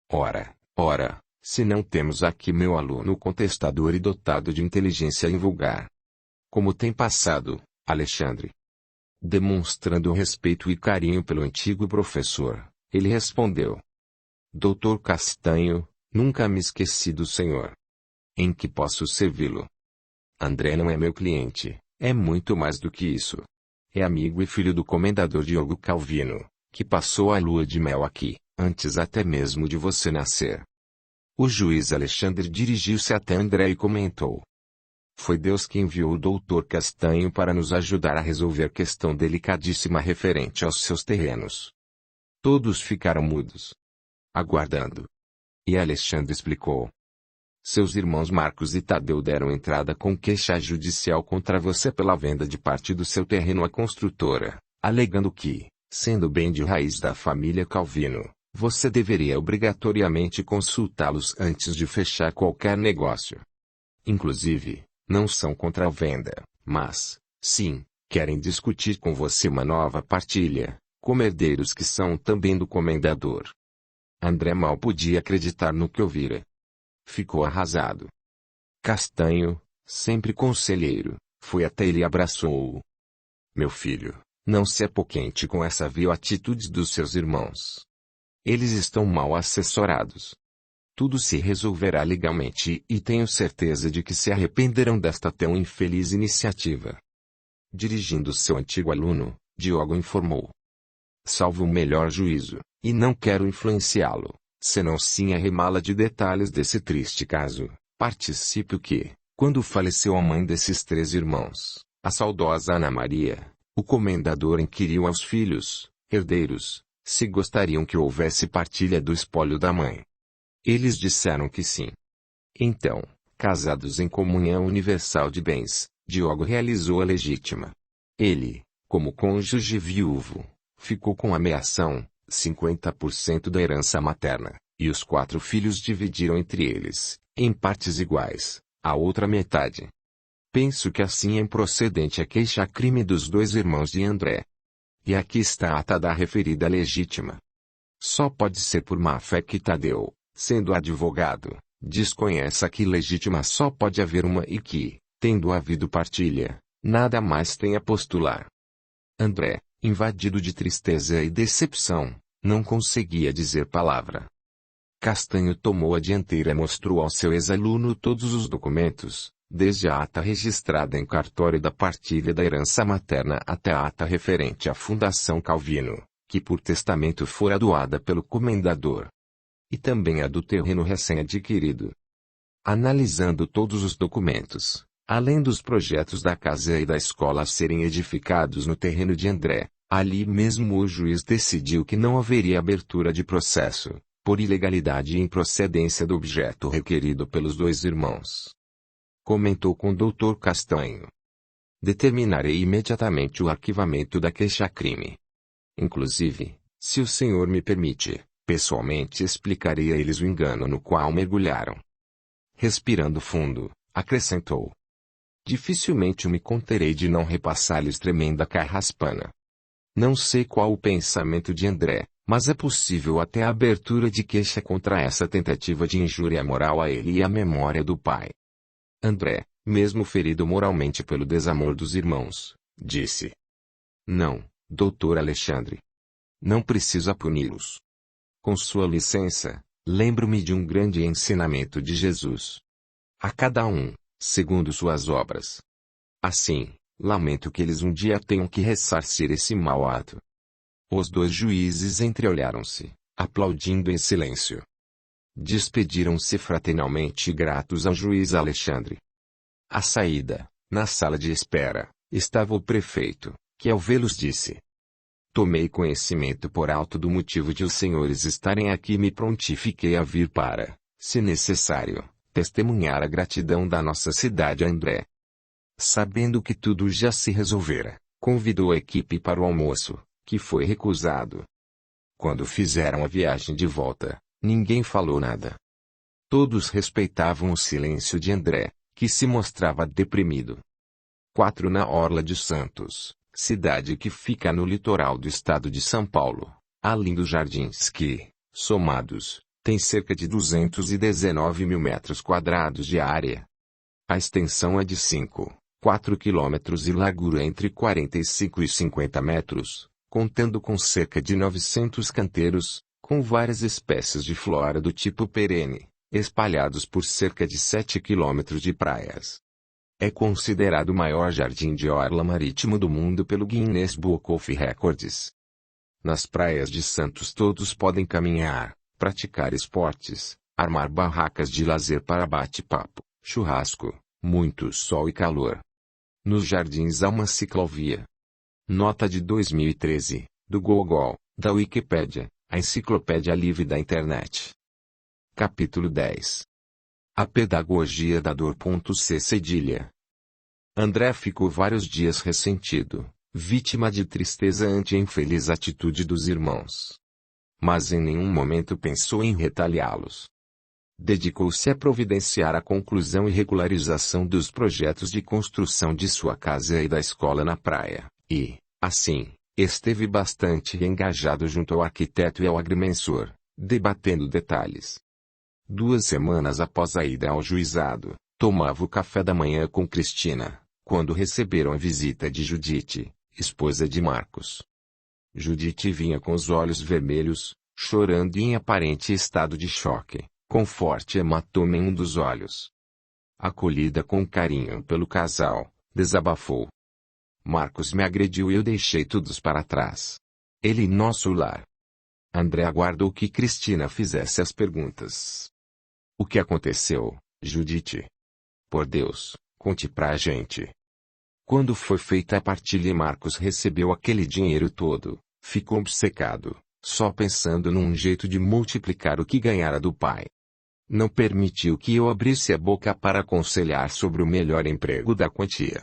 Ora, se não temos aqui meu aluno contestador e dotado de inteligência invulgar. Como tem passado, Alexandre? Demonstrando respeito e carinho pelo antigo professor, ele respondeu. Dr. Castanho, nunca me esqueci do senhor. Em que posso servi-lo? André não é meu cliente, é muito mais do que isso. É amigo e filho do comendador Diogo Calvino, que passou a lua de mel aqui, antes até mesmo de você nascer. O juiz Alexandre dirigiu-se até André e comentou. Foi Deus que enviou o Dr. Castanho para nos ajudar a resolver questão delicadíssima referente aos seus terrenos. Todos ficaram mudos, aguardando. E Alexandre explicou. Seus irmãos Marcos e Tadeu deram entrada com queixa judicial contra você pela venda de parte do seu terreno à construtora, alegando que, sendo bem de raiz da família Calvino, você deveria obrigatoriamente consultá-los antes de fechar qualquer negócio. Inclusive, não são contra a venda, mas, sim, querem discutir com você uma nova partilha, como herdeiros que são também do comendador. André mal podia acreditar no que ouvira. Ficou arrasado. Castanho, sempre conselheiro, foi até ele e abraçou-o. Meu filho, não se apoquente com essa vil atitude dos seus irmãos. Eles estão mal assessorados. Tudo se resolverá legalmente e tenho certeza de que se arrependerão desta tão infeliz iniciativa. Dirigindo seu antigo aluno, Diogo informou. Salvo o melhor juízo, e não quero influenciá-lo, senão sim arremá-la de detalhes desse triste caso, participe que, quando faleceu a mãe desses 3 irmãos, a saudosa Ana Maria, o comendador inquiriu aos filhos, herdeiros, se gostariam que houvesse partilha do espólio da mãe. Eles disseram que sim. Então, casados em comunhão universal de bens, Diogo realizou a legítima. Ele, como cônjuge viúvo, ficou com a meação, 50% da herança materna, e os 4 filhos dividiram entre eles, em partes iguais, a outra metade. Penso que assim é improcedente a queixa-crime dos 2 irmãos de André. E aqui está a ata da referida legítima. Só pode ser por má-fé que Tadeu, sendo advogado, desconhece que legítima só pode haver uma e que, tendo havido partilha, nada mais tem a postular. André, invadido de tristeza e decepção, não conseguia dizer palavra. Castanho tomou a dianteira e mostrou ao seu ex-aluno todos os documentos, desde a ata registrada em cartório da partilha da herança materna até a ata referente à Fundação Calvino, que por testamento fora doada pelo comendador. E também a do terreno recém-adquirido. Analisando todos os documentos, Além dos projetos da casa e da escola serem edificados no terreno de André, ali mesmo o juiz decidiu que não haveria abertura de processo, por ilegalidade e improcedência do objeto requerido pelos dois irmãos. Comentou com o Dr. Castanho. Determinarei imediatamente o arquivamento da queixa-crime. Inclusive, se o senhor me permite, pessoalmente explicarei a eles o engano no qual mergulharam. Respirando fundo, acrescentou. Dificilmente me conterei de não repassar-lhes tremenda carraspana. Não sei qual o pensamento de André, mas é possível até a abertura de queixa contra essa tentativa de injúria moral a ele e à memória do pai. André, mesmo ferido moralmente pelo desamor dos irmãos, disse. Não, doutor Alexandre. Não precisa puni-los. Com sua licença, lembro-me de um grande ensinamento de Jesus. A cada um, segundo suas obras. Assim, lamento que eles um dia tenham que ressarcir esse mau ato. Os dois juízes entreolharam-se, aplaudindo em silêncio. Despediram-se fraternalmente gratos ao juiz Alexandre. À saída, na sala de espera, estava o prefeito, que ao vê-los disse. Tomei conhecimento por alto do motivo de os senhores estarem aqui e me prontifiquei a vir para, se necessário, testemunhar a gratidão da nossa cidade a André. Sabendo que tudo já se resolvera, convidou a equipe para o almoço, que foi recusado. Quando fizeram a viagem de volta, ninguém falou nada. Todos respeitavam o silêncio de André, que se mostrava deprimido. 4 Na Orla de Santos, cidade que fica no litoral do estado de São Paulo, além dos jardins que, somados, tem cerca de 219 mil metros quadrados de área. A extensão é de 4 quilômetros e largura entre 45 e 50 metros, contando com cerca de 900 canteiros, com várias espécies de flora do tipo perene, espalhados por cerca de 7 quilômetros de praias. É considerado o maior jardim de orla marítimo do mundo pelo Guinness Book of Records. Nas praias de Santos todos podem caminhar, praticar esportes, armar barracas de lazer para bate-papo, churrasco, muito sol e calor. Nos jardins há uma ciclovia. Nota de 2013, do Google, da Wikipédia, a enciclopédia livre da internet. Capítulo 10. A pedagogia da dor. C. Cedilha. André ficou vários dias ressentido, vítima de tristeza ante a infeliz atitude dos irmãos. Mas em nenhum momento pensou em retaliá-los. Dedicou-se a providenciar a conclusão e regularização dos projetos de construção de sua casa e da escola na praia, e, assim, esteve bastante engajado junto ao arquiteto e ao agrimensor, debatendo detalhes. 2 semanas após a ida ao juizado, tomava o café da manhã com Cristina, quando receberam a visita de Judite, esposa de Marcos. Judite vinha com os olhos vermelhos, chorando e em aparente estado de choque, com forte hematoma em um dos olhos. Acolhida com carinho pelo casal, desabafou. Marcos me agrediu e eu deixei todos para trás. Ele em nosso lar. André aguardou que Cristina fizesse as perguntas. O que aconteceu, Judite? Por Deus, conte pra gente. Quando foi feita a partilha e Marcos recebeu aquele dinheiro todo, ficou obcecado, só pensando num jeito de multiplicar o que ganhara do pai. Não permitiu que eu abrisse a boca para aconselhar sobre o melhor emprego da quantia.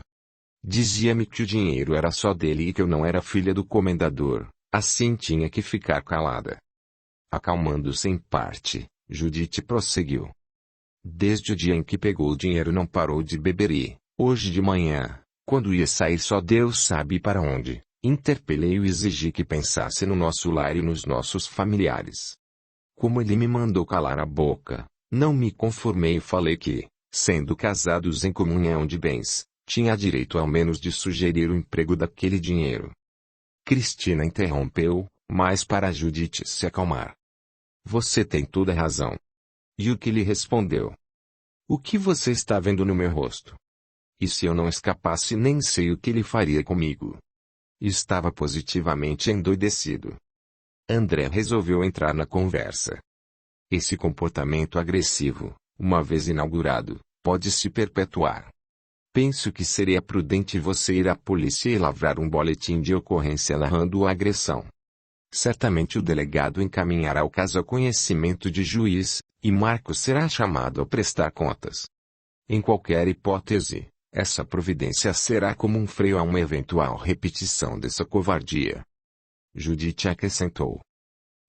Dizia-me que o dinheiro era só dele e que eu não era filha do comendador, assim tinha que ficar calada. Acalmando-se em parte, Judite prosseguiu. Desde o dia em que pegou o dinheiro não parou de beber e, hoje de manhã, quando ia sair só Deus sabe para onde, interpelei-o e exigi que pensasse no nosso lar e nos nossos familiares. Como ele me mandou calar a boca, não me conformei e falei que, sendo casados em comunhão de bens, tinha direito ao menos de sugerir o emprego daquele dinheiro. Cristina interrompeu, mas para Judite se acalmar. Você tem toda a razão. E o que lhe respondeu? O que você está vendo no meu rosto? E se eu não escapasse nem sei o que ele faria comigo. Estava positivamente endoidecido. André resolveu entrar na conversa. Esse comportamento agressivo, uma vez inaugurado, pode se perpetuar. Penso que seria prudente você ir à polícia e lavrar um boletim de ocorrência narrando a agressão. Certamente o delegado encaminhará o caso ao conhecimento de juiz, e Marcos será chamado a prestar contas. Em qualquer hipótese, essa providência será como um freio a uma eventual repetição dessa covardia. Judite acrescentou.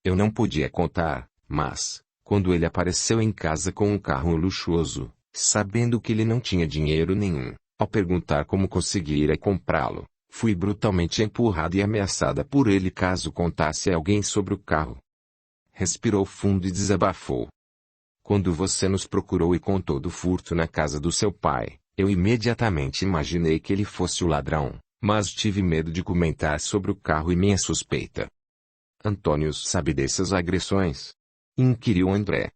Eu não podia contar, mas, quando ele apareceu em casa com um carro luxuoso, sabendo que ele não tinha dinheiro nenhum, ao perguntar como conseguira comprá-lo, fui brutalmente empurrada e ameaçada por ele caso contasse a alguém sobre o carro. Respirou fundo e desabafou. Quando você nos procurou e contou do furto na casa do seu pai, eu imediatamente imaginei que ele fosse o ladrão, mas tive medo de comentar sobre o carro e minha suspeita. Antônio sabe dessas agressões? Inquiriu André.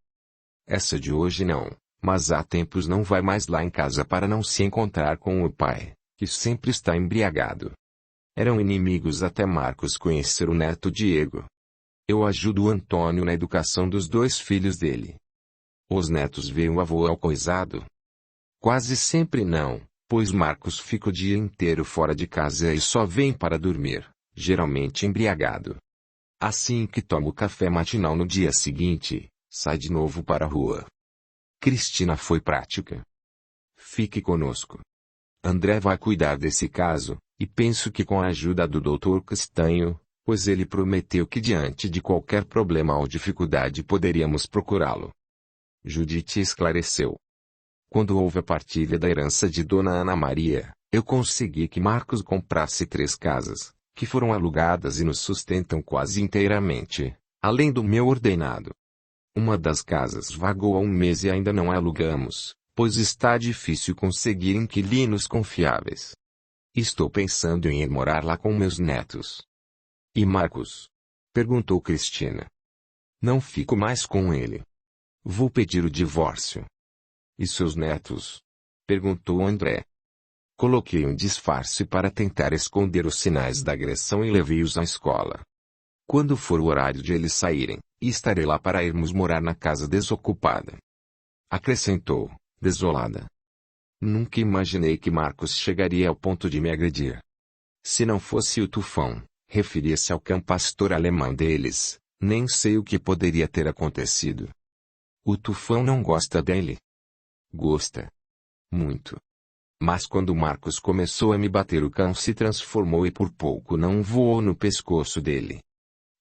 Essa de hoje não, mas há tempos não vai mais lá em casa para não se encontrar com o pai, que sempre está embriagado. Eram inimigos até Marcos conhecer o neto Diego. Eu ajudo o Antônio na educação dos 2 filhos dele. Os netos veem o avô alcoolizado? Quase sempre não, pois Marcos fica o dia inteiro fora de casa e só vem para dormir, geralmente embriagado. Assim que toma o café matinal no dia seguinte, sai de novo para a rua. Cristina foi prática. Fique conosco. André vai cuidar desse caso, e penso que com a ajuda do Dr. Castanho, pois ele prometeu que diante de qualquer problema ou dificuldade poderíamos procurá-lo. Judite esclareceu. Quando houve a partilha da herança de Dona Ana Maria, eu consegui que Marcos comprasse 3 casas, que foram alugadas e nos sustentam quase inteiramente, além do meu ordenado. Uma das casas vagou há 1 mês e ainda não a alugamos, pois está difícil conseguir inquilinos confiáveis. Estou pensando em ir morar lá com meus netos. E Marcos? Perguntou Cristina. Não fico mais com ele. Vou pedir o divórcio. E seus netos? Perguntou André. Coloquei um disfarce para tentar esconder os sinais da agressão e levei-os à escola. Quando for o horário de eles saírem, estarei lá para irmos morar na casa desocupada. Acrescentou, desolada. Nunca imaginei que Marcos chegaria ao ponto de me agredir. Se não fosse o tufão, referia-se ao cão pastor alemão deles, nem sei o que poderia ter acontecido. O tufão não gosta dele? Gosta. Muito. Mas quando Marcos começou a me bater, o cão se transformou e por pouco não voou no pescoço dele.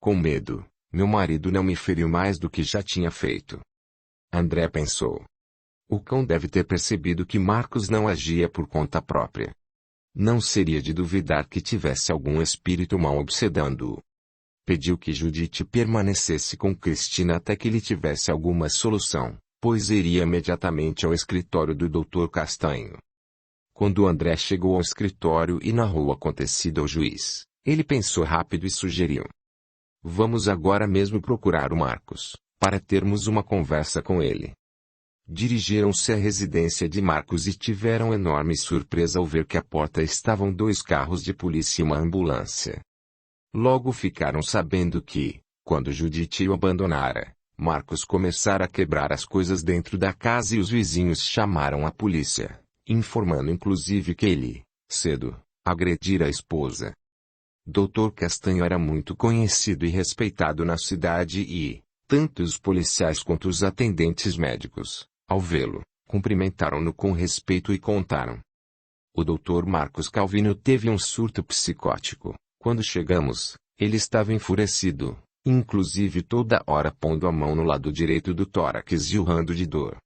Com medo, meu marido não me feriu mais do que já tinha feito. André pensou. O cão deve ter percebido que Marcos não agia por conta própria. Não seria de duvidar que tivesse algum espírito mau obsedando-o. Pediu que Judite permanecesse com Cristina até que ele tivesse alguma solução, pois iria imediatamente ao escritório do Dr. Castanho. Quando André chegou ao escritório e narrou o acontecido ao juiz, ele pensou rápido e sugeriu. Vamos agora mesmo procurar o Marcos, para termos uma conversa com ele. Dirigiram-se à residência de Marcos e tiveram enorme surpresa ao ver que à porta estavam 2 carros de polícia e uma ambulância. Logo ficaram sabendo que, quando Judite o abandonara, Marcos começara a quebrar as coisas dentro da casa e os vizinhos chamaram a polícia, informando inclusive que ele, cedo, agredira a esposa. Dr. Castanho era muito conhecido e respeitado na cidade e, tanto os policiais quanto os atendentes médicos, ao vê-lo, cumprimentaram-no com respeito e contaram. O Dr. Marcos Calvino teve um surto psicótico. Quando chegamos, ele estava enfurecido, inclusive toda hora pondo a mão no lado direito do tórax e urrando de dor.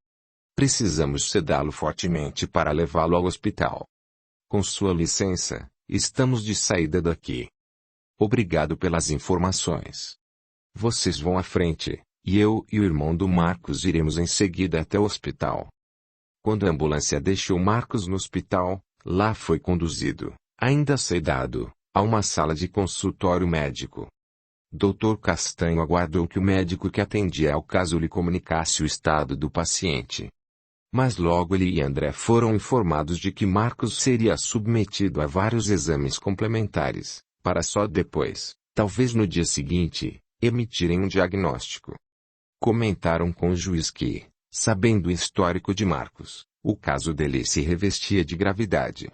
Precisamos sedá-lo fortemente para levá-lo ao hospital. Com sua licença, estamos de saída daqui. Obrigado pelas informações. Vocês vão à frente, e eu e o irmão do Marcos iremos em seguida até o hospital. Quando a ambulância deixou Marcos no hospital, lá foi conduzido, ainda sedado, a uma sala de consultório médico. Dr. Castanho aguardou que o médico que atendia ao caso lhe comunicasse o estado do paciente. Mas logo ele e André foram informados de que Marcos seria submetido a vários exames complementares, para só depois, talvez no dia seguinte, emitirem um diagnóstico. Comentaram com o juiz que, sabendo o histórico de Marcos, O caso dele se revestia de gravidade.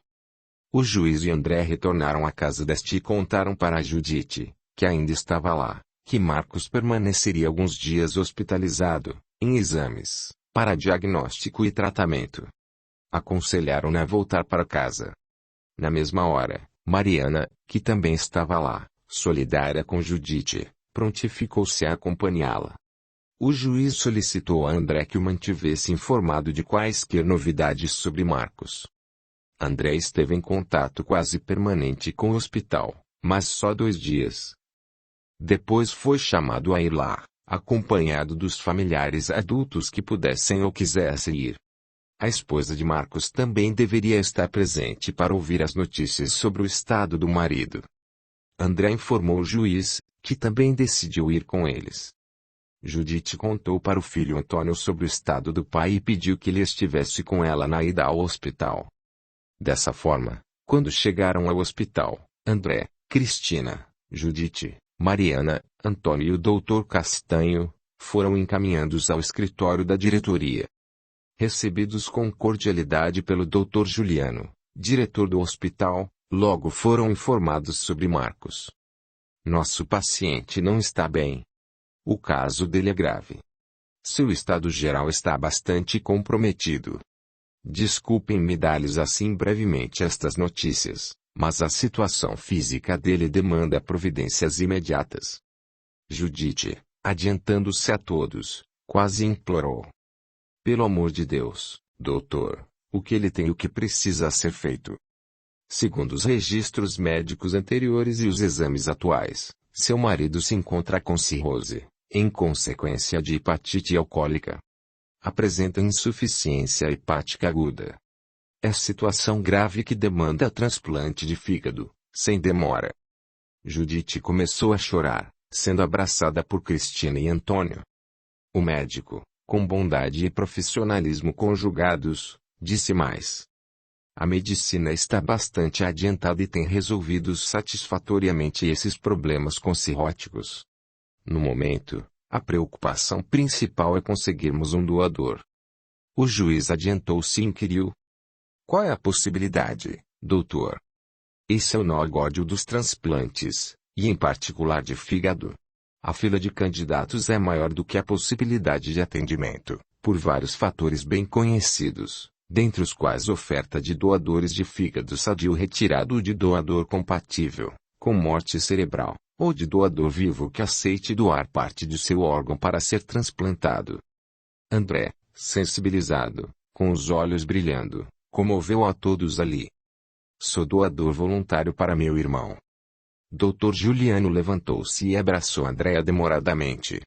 O juiz e André retornaram à casa deste e contaram para Judite, que ainda estava lá, que Marcos permaneceria alguns dias hospitalizado, em exames, para diagnóstico e tratamento. Aconselharam-na a voltar para casa. Na mesma hora, Mariana, que também estava lá, solidária com Judite, prontificou-se a acompanhá-la. O juiz solicitou a André que o mantivesse informado de quaisquer novidades sobre Marcos. André esteve em contato quase permanente com o hospital, mas só 2 dias. Depois foi chamado a ir lá, acompanhado dos familiares adultos que pudessem ou quisessem ir. A esposa de Marcos também deveria estar presente para ouvir as notícias sobre o estado do marido. André informou o juiz, que também decidiu ir com eles. Judite contou para o filho Antônio sobre o estado do pai e pediu que ele estivesse com ela na ida ao hospital. Dessa forma, quando chegaram ao hospital, André, Cristina, Judite, Mariana, Antônio e o Dr. Castanho foram encaminhados ao escritório da diretoria. Recebidos com cordialidade pelo Dr. Juliano, diretor do hospital, logo foram informados sobre Marcos. Nosso paciente não está bem. O caso dele é grave. Seu estado geral está bastante comprometido. Desculpem-me dar-lhes assim brevemente estas notícias, mas a situação física dele demanda providências imediatas. Judite, adiantando-se a todos, quase implorou. Pelo amor de Deus, doutor, o que ele tem e o que precisa ser feito? Segundo os registros médicos anteriores e os exames atuais, seu marido se encontra com cirrose, em consequência de hepatite alcoólica. Apresenta insuficiência hepática aguda. É situação grave que demanda transplante de fígado, sem demora. Judite começou a chorar, sendo abraçada por Cristina e Antônio. O médico, com bondade e profissionalismo conjugados, disse mais. A medicina está bastante adiantada e tem resolvido satisfatoriamente esses problemas com cirróticos. No momento, a preocupação principal é conseguirmos um doador. O juiz adiantou-se e inquiriu. Qual é a possibilidade, doutor? Esse é o negócio dos transplantes, e em particular de fígado. A fila de candidatos é maior do que a possibilidade de atendimento, por vários fatores bem conhecidos, dentre os quais oferta de doadores de fígado sadio retirado de doador compatível, com morte cerebral, ou de doador vivo que aceite doar parte de seu órgão para ser transplantado. André, sensibilizado, com os olhos brilhando, comoveu a todos ali. Sou doador voluntário para meu irmão. Dr. Juliano levantou-se e abraçou Andréa demoradamente.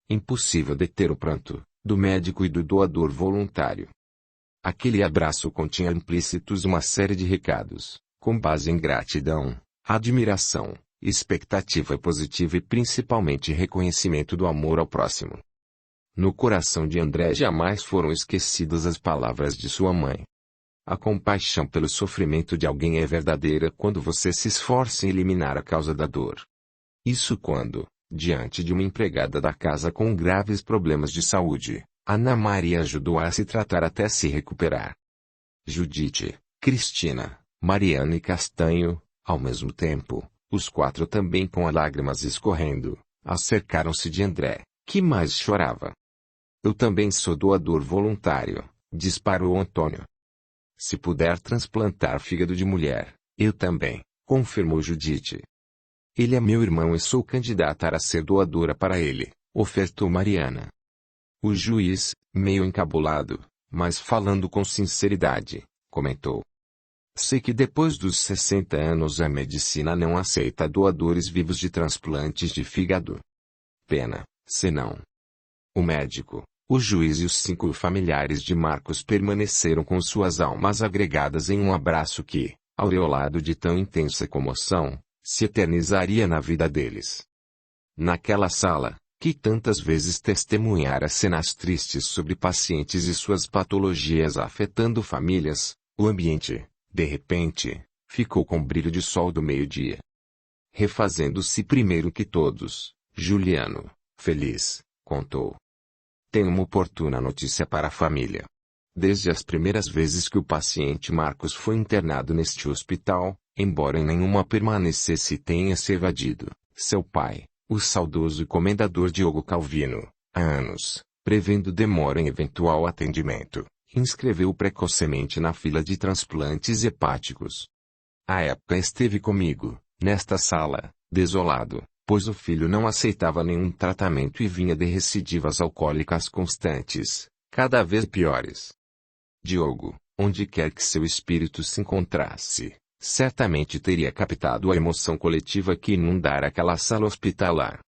Impossível deter o pranto, do médico e do doador voluntário. Aquele abraço continha implícitos uma série de recados, com base em gratidão, admiração, expectativa positiva e principalmente reconhecimento do amor ao próximo. No coração de André jamais foram esquecidas as palavras de sua mãe. A compaixão pelo sofrimento de alguém é verdadeira quando você se esforça em eliminar a causa da dor. Isso quando, diante de uma empregada da casa com graves problemas de saúde, Ana Maria ajudou a se tratar até se recuperar. Judite, Cristina, Mariana e Castanho, ao mesmo tempo, os 4 também com as lágrimas escorrendo, acercaram-se de André, que mais chorava. Eu também sou doador voluntário, disparou Antônio. Se puder transplantar fígado de mulher, eu também, confirmou Judite. Ele é meu irmão e sou candidata a ser doadora para ele, ofertou Mariana. O juiz, meio encabulado, mas falando com sinceridade, comentou. Sei que depois dos 60 anos a medicina não aceita doadores vivos de transplantes de fígado. Pena, senão. O médico, o juiz e os 5 familiares de Marcos permaneceram com suas almas agregadas em um abraço que, aureolado de tão intensa comoção, se eternizaria na vida deles. Naquela sala, que tantas vezes testemunhara cenas tristes sobre pacientes e suas patologias afetando famílias, o ambiente, de repente, ficou com o brilho de sol do meio-dia. Refazendo-se primeiro que todos, Juliano, feliz, contou. Tenho uma oportuna notícia para a família. Desde as primeiras vezes que o paciente Marcos foi internado neste hospital, embora em nenhuma permanecesse e tenha se evadido, seu pai, o saudoso comendador Diogo Calvino, há anos, prevendo demora em eventual atendimento, inscreveu-o precocemente na fila de transplantes hepáticos. À época esteve comigo, nesta sala, desolado, pois o filho não aceitava nenhum tratamento e vinha de recidivas alcoólicas constantes, cada vez piores. Diogo, onde quer que seu espírito se encontrasse, certamente teria captado a emoção coletiva que inundara aquela sala hospitalar.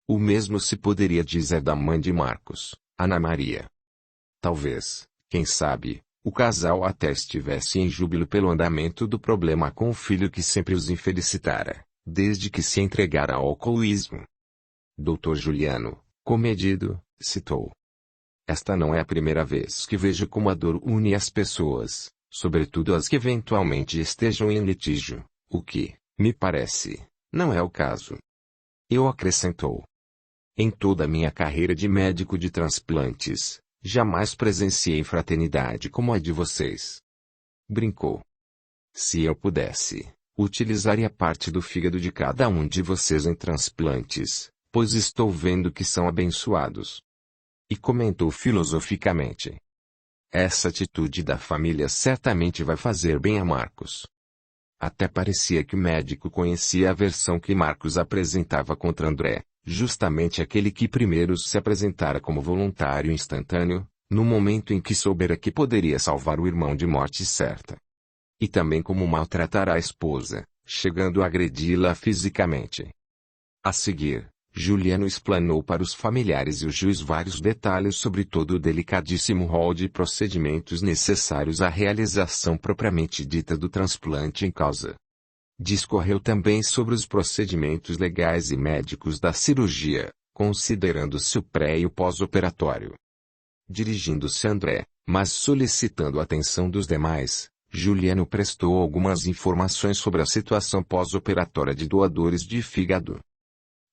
O mesmo se poderia dizer da mãe de Marcos, Ana Maria. Talvez, quem sabe, o casal até estivesse em júbilo pelo andamento do problema com o filho que sempre os infelicitara, desde que se entregara ao alcoolismo. Dr. Juliano, comedido, citou: esta não é a primeira vez que vejo como a dor une as pessoas, sobretudo as que eventualmente estejam em litígio, o que, me parece, não é o caso. Eu acrescentou: em toda a minha carreira de médico de transplantes, jamais presenciei fraternidade como a de vocês. Brincou. Se eu pudesse, utilizaria parte do fígado de cada um de vocês em transplantes, pois estou vendo que são abençoados. E comentou filosoficamente: essa atitude da família certamente vai fazer bem a Marcos. Até parecia que o médico conhecia a versão que Marcos apresentava contra André, justamente aquele que primeiro se apresentara como voluntário instantâneo, no momento em que soubera que poderia salvar o irmão de morte certa. E também como maltratar a esposa, chegando a agredi-la fisicamente. A seguir, Juliano explanou para os familiares e o juiz vários detalhes sobre todo o delicadíssimo rol de procedimentos necessários à realização propriamente dita do transplante em causa. Discorreu também sobre os procedimentos legais e médicos da cirurgia, considerando-se o pré e o pós-operatório. Dirigindo-se a André, mas solicitando a atenção dos demais, Juliano prestou algumas informações sobre a situação pós-operatória de doadores de fígado.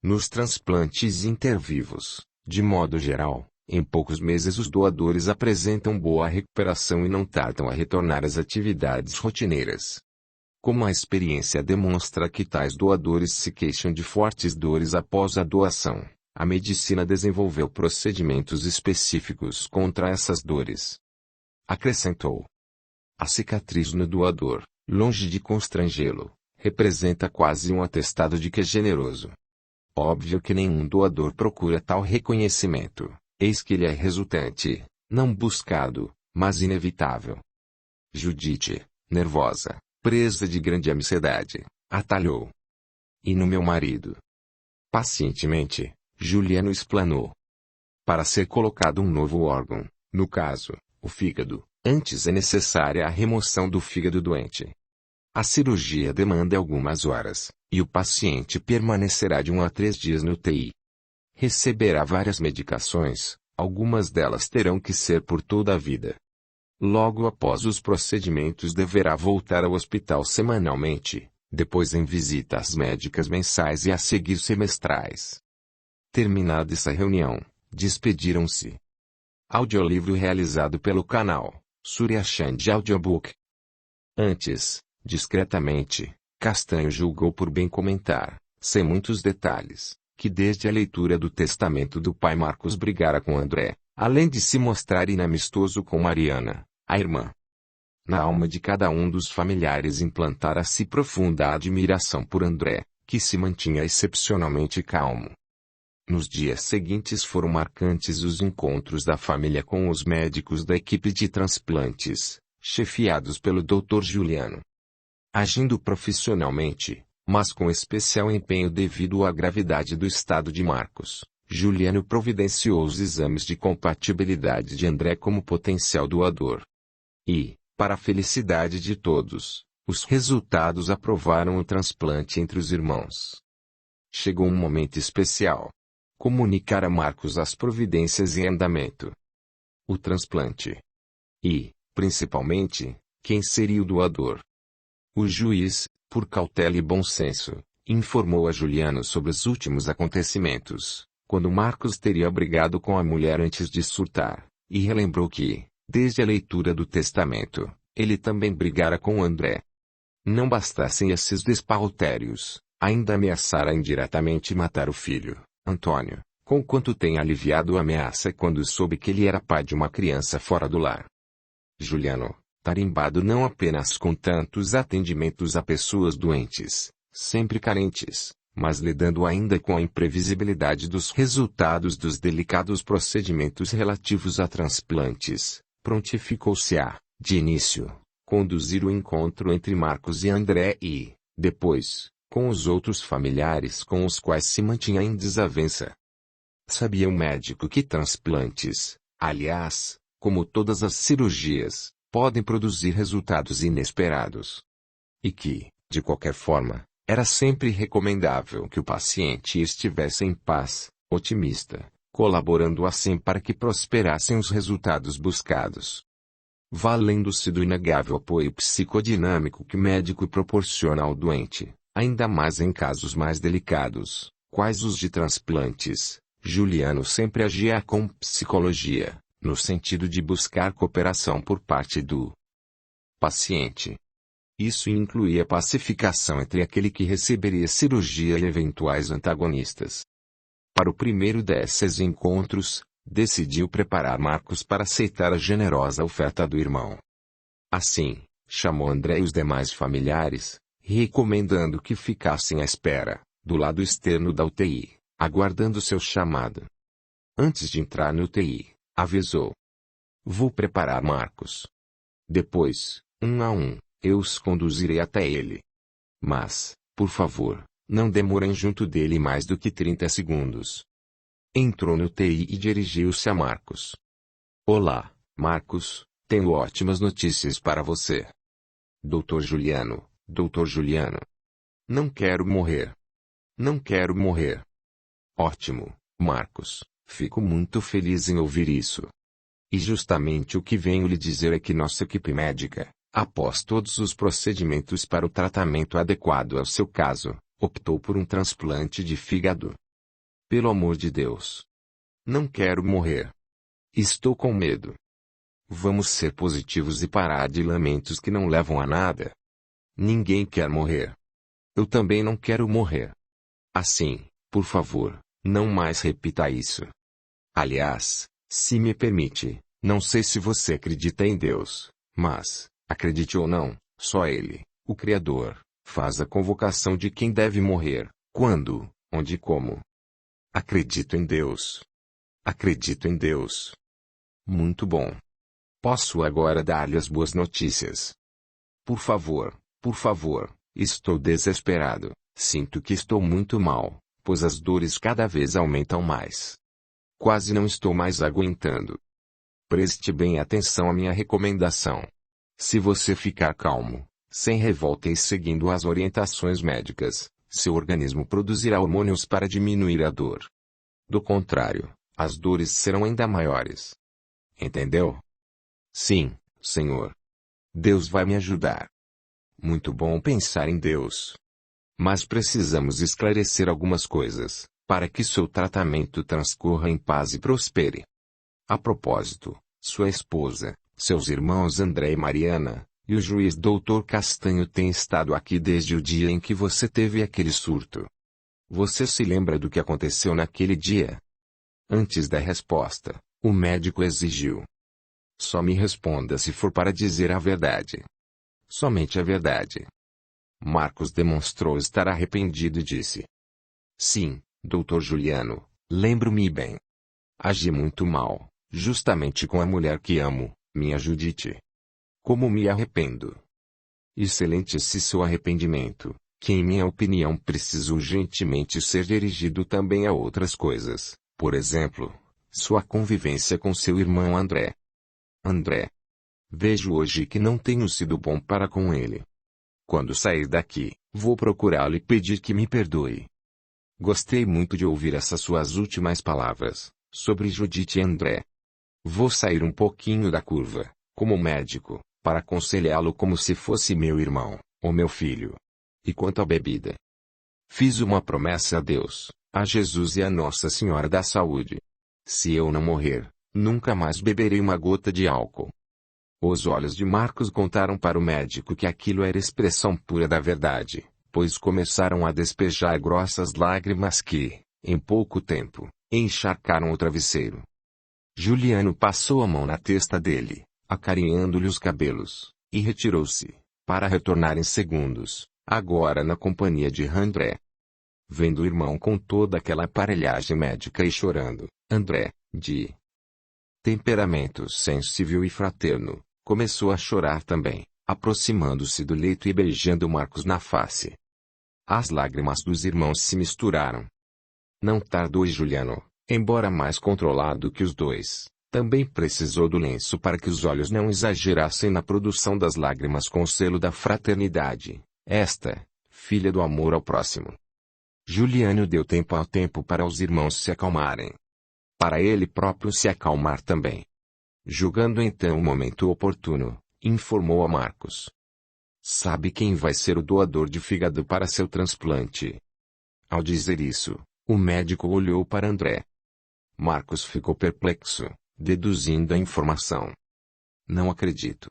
Nos transplantes intervivos, de modo geral, em poucos meses os doadores apresentam boa recuperação e não tardam a retornar às atividades rotineiras. Como a experiência demonstra que tais doadores se queixam de fortes dores após a doação, a medicina desenvolveu procedimentos específicos contra essas dores. Acrescentou: a cicatriz no doador, longe de constrangê-lo, representa quase um atestado de que é generoso. Óbvio que nenhum doador procura tal reconhecimento, eis que ele é resultante, não buscado, mas inevitável. Judite, nervosa, presa de grande ansiedade, atalhou. E no meu marido? Pacientemente, Juliano explanou. Para ser colocado um novo órgão, no caso, o fígado, antes é necessária a remoção do fígado doente. A cirurgia demanda algumas horas, e o paciente permanecerá de 1 a 3 dias no UTI. Receberá várias medicações, algumas delas terão que ser por toda a vida. Logo após os procedimentos deverá voltar ao hospital semanalmente, depois em visitas médicas mensais e a seguir semestrais. Terminada essa reunião, despediram-se. Audiolivro realizado pelo canal Surya Chand Audiobook. Antes, discretamente, Castanho julgou por bem comentar, sem muitos detalhes, que desde a leitura do testamento do pai Marcos brigara com André, além de se mostrar inamistoso com Mariana, a irmã. Na alma de cada um dos familiares implantara-se profunda admiração por André, que se mantinha excepcionalmente calmo. Nos dias seguintes foram marcantes os encontros da família com os médicos da equipe de transplantes, chefiados pelo Dr. Juliano. Agindo profissionalmente, mas com especial empenho devido à gravidade do estado de Marcos, Juliano providenciou os exames de compatibilidade de André como potencial doador. E, para a felicidade de todos, os resultados aprovaram o transplante entre os irmãos. Chegou um momento especial. Comunicar a Marcos as providências em andamento. O transplante. E, principalmente, quem seria o doador. O juiz, por cautela e bom senso, informou a Juliano sobre os últimos acontecimentos, quando Marcos teria brigado com a mulher antes de surtar, e relembrou que, Desde a leitura do testamento, ele também brigara com André. Não bastassem esses despauterios, ainda ameaçara indiretamente matar o filho, Antônio, conquanto tem aliviado a ameaça quando soube que ele era pai de uma criança fora do lar. Juliano, tarimbado não apenas com tantos atendimentos a pessoas doentes, sempre carentes, mas lidando ainda com a imprevisibilidade dos resultados dos delicados procedimentos relativos a transplantes, prontificou-se a, de início, conduzir o encontro entre Marcos e André e, depois, com os outros familiares com os quais se mantinha em desavença. Sabia o médico que transplantes, aliás, como todas as cirurgias, podem produzir resultados inesperados. E que, de qualquer forma, era sempre recomendável que o paciente estivesse em paz, otimista, colaborando assim para que prosperassem os resultados buscados. Valendo-se do inegável apoio psicodinâmico que o médico proporciona ao doente, ainda mais em casos mais delicados, quais os de transplantes, Juliano sempre agia com psicologia, no sentido de buscar cooperação por parte do paciente. Isso incluía pacificação entre aquele que receberia cirurgia e eventuais antagonistas. Para o primeiro desses encontros, decidiu preparar Marcos para aceitar a generosa oferta do irmão. Assim, chamou André e os demais familiares, recomendando que ficassem à espera, do lado externo da UTI, aguardando seu chamado. Antes de entrar no UTI, avisou: "Vou preparar Marcos. Depois, um a um, eu os conduzirei até ele. Mas, por favor, não demorem junto dele mais do que 30 segundos." Entrou no UTI e dirigiu-se a Marcos. "Olá, Marcos, tenho ótimas notícias para você." Doutor Juliano, Doutor Juliano. "Não quero morrer. Não quero morrer." "Ótimo, Marcos, fico muito feliz em ouvir isso. E justamente o que venho lhe dizer é que nossa equipe médica, após todos os procedimentos para o tratamento adequado ao seu caso, optou por um transplante de fígado. Pelo amor de Deus. Não quero morrer. Estou com medo. Vamos ser positivos e parar de lamentos que não levam a nada. Ninguém quer morrer. Eu também não quero morrer. Assim, por favor, não mais repita isso. Aliás, se me permite, não sei se você acredita em Deus, mas, acredite ou não, só Ele, o Criador, faz a convocação de quem deve morrer, quando, onde e como. Acredito em Deus. Acredito em Deus." "Muito bom. Posso agora dar-lhe as boas notícias." Por favor, estou desesperado, sinto que estou muito mal, pois as dores cada vez aumentam mais. Quase não estou mais aguentando. Preste bem atenção à minha recomendação. Se você ficar calmo, sem revolta e seguindo as orientações médicas, seu organismo produzirá hormônios para diminuir a dor. Do contrário, as dores serão ainda maiores. Entendeu? Sim, Senhor. Deus vai me ajudar. Muito bom pensar em Deus. Mas precisamos esclarecer algumas coisas, para que seu tratamento transcorra em paz e prospere. A propósito, sua esposa, seus irmãos André e Mariana, e o juiz Dr. Castanho têm estado aqui desde o dia em que você teve aquele surto. Você se lembra do que aconteceu naquele dia? Antes da resposta, o médico exigiu: "Só me responda se for para dizer a verdade. Somente a verdade." Marcos demonstrou estar arrependido e disse: "Sim, Dr. Juliano, lembro-me bem. Agi muito mal, justamente com a mulher que amo, minha Judite. Como me arrependo." Excelente esse seu arrependimento, que em minha opinião precisa urgentemente ser dirigido também a outras coisas, por exemplo, sua convivência com seu irmão André. André. Vejo hoje que não tenho sido bom para com ele. Quando sair daqui, vou procurá-lo e pedir que me perdoe. Gostei muito de ouvir essas suas últimas palavras, sobre Judite e André. Vou sair um pouquinho da curva, como médico, para aconselhá-lo como se fosse meu irmão, ou meu filho. E quanto à bebida? Fiz uma promessa a Deus, a Jesus e a Nossa Senhora da Saúde. Se eu não morrer, nunca mais beberei uma gota de álcool. Os olhos de Marcos contaram para o médico que aquilo era expressão pura da verdade, pois começaram a despejar grossas lágrimas que, em pouco tempo, encharcaram o travesseiro. Juliano passou a mão na testa dele, acarinhando-lhe os cabelos, e retirou-se, para retornar em segundos, agora na companhia de André. Vendo o irmão com toda aquela aparelhagem médica e chorando, André, de temperamento sensível e fraterno, começou a chorar também, aproximando-se do leito e beijando Marcos na face. As lágrimas dos irmãos se misturaram. Não tardou e Juliano, embora mais controlado que os dois, também precisou do lenço para que os olhos não exagerassem na produção das lágrimas com o selo da fraternidade, esta, filha do amor ao próximo. Juliano deu tempo ao tempo para os irmãos se acalmarem. Para ele próprio se acalmar também. Julgando então o momento oportuno, informou a Marcos. Sabe quem vai ser o doador de fígado para seu transplante? Ao dizer isso, o médico olhou para André. Marcos ficou perplexo, deduzindo a informação. Não acredito.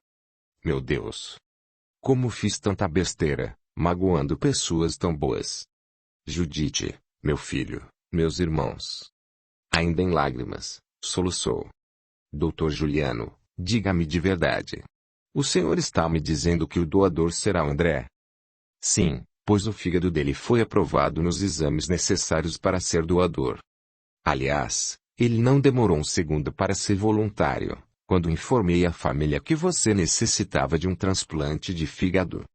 Meu Deus! Como fiz tanta besteira, magoando pessoas tão boas? Judite, meu filho, meus irmãos. Ainda em lágrimas, soluçou. Doutor Juliano, diga-me de verdade. O senhor está me dizendo que o doador será o André? Sim, pois o fígado dele foi aprovado nos exames necessários para ser doador. Aliás, ele não demorou um segundo para ser voluntário, quando informei à família que você necessitava de um transplante de fígado.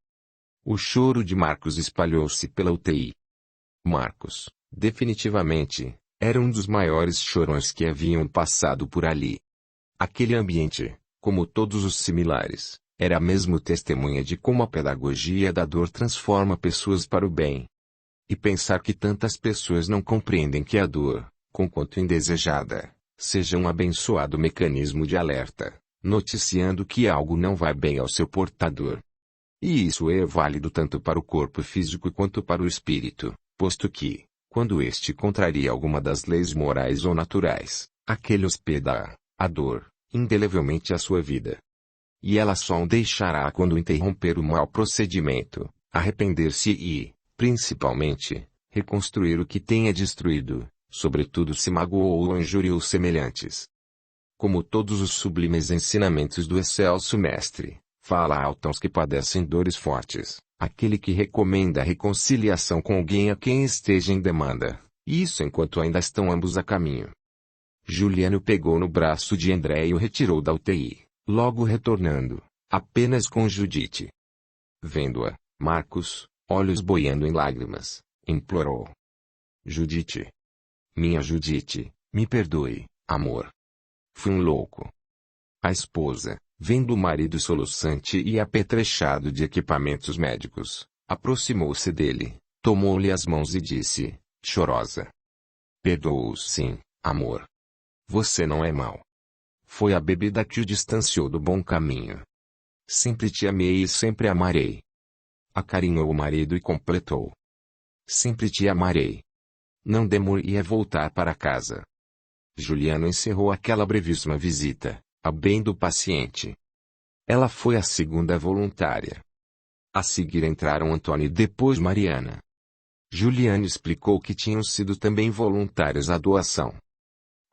O choro de Marcos espalhou-se pela UTI. Marcos, definitivamente, era um dos maiores chorões que haviam passado por ali. Aquele ambiente, como todos os similares, era mesmo testemunha de como a pedagogia da dor transforma pessoas para o bem. E pensar que tantas pessoas não compreendem que a dor, conquanto indesejada, seja um abençoado mecanismo de alerta, noticiando que algo não vai bem ao seu portador. E isso é válido tanto para o corpo físico quanto para o espírito, posto que, quando este contraria alguma das leis morais ou naturais, aquele hospeda a dor, indelevelmente a sua vida. E ela só o deixará quando interromper o mau procedimento, arrepender-se e, principalmente, reconstruir o que tenha destruído, sobretudo se magoou ou injuriou semelhantes. Como todos os sublimes ensinamentos do excelso mestre, fala alto aos que padecem dores fortes, aquele que recomenda a reconciliação com alguém a quem esteja em demanda, isso enquanto ainda estão ambos a caminho. Juliano pegou no braço de André e o retirou da UTI, logo retornando, apenas com Judite. Vendo-a, Marcos, olhos boiando em lágrimas, implorou. Judite. Minha Judite, me perdoe, amor. Fui um louco. A esposa, vendo o marido soluçante e apetrechado de equipamentos médicos, aproximou-se dele, tomou-lhe as mãos e disse, chorosa. Perdoou-o sim, amor. Você não é mau. Foi a bebida que o distanciou do bom caminho. Sempre te amei e sempre amarei. Acarinhou o marido e completou. Sempre te amarei. Não demore a voltar para casa. Juliano encerrou aquela brevíssima visita, a bem do paciente. Ela foi a segunda voluntária. A seguir entraram Antônio e depois Mariana. Juliano explicou que tinham sido também voluntários à doação.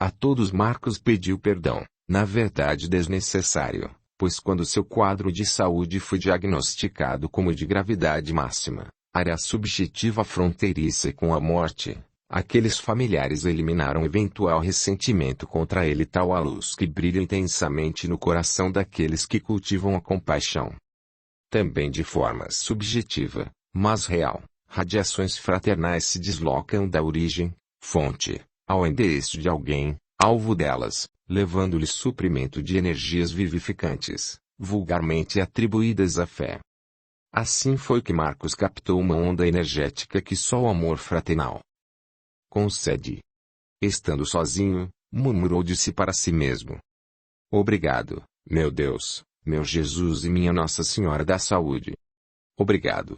A todos Marcos pediu perdão, na verdade desnecessário, pois quando seu quadro de saúde foi diagnosticado como de gravidade máxima, área subjetiva fronteiriça com a morte, aqueles familiares eliminaram eventual ressentimento contra ele tal a luz que brilha intensamente no coração daqueles que cultivam a compaixão. Também de forma subjetiva, mas real, radiações fraternais se deslocam da origem, fonte, ao endereço de alguém, alvo delas, levando-lhe suprimento de energias vivificantes, vulgarmente atribuídas à fé. Assim foi que Marcos captou uma onda energética que só o amor fraternal concede. Estando sozinho, murmurou de si para si mesmo. Obrigado, meu Deus, meu Jesus e minha Nossa Senhora da Saúde. Obrigado,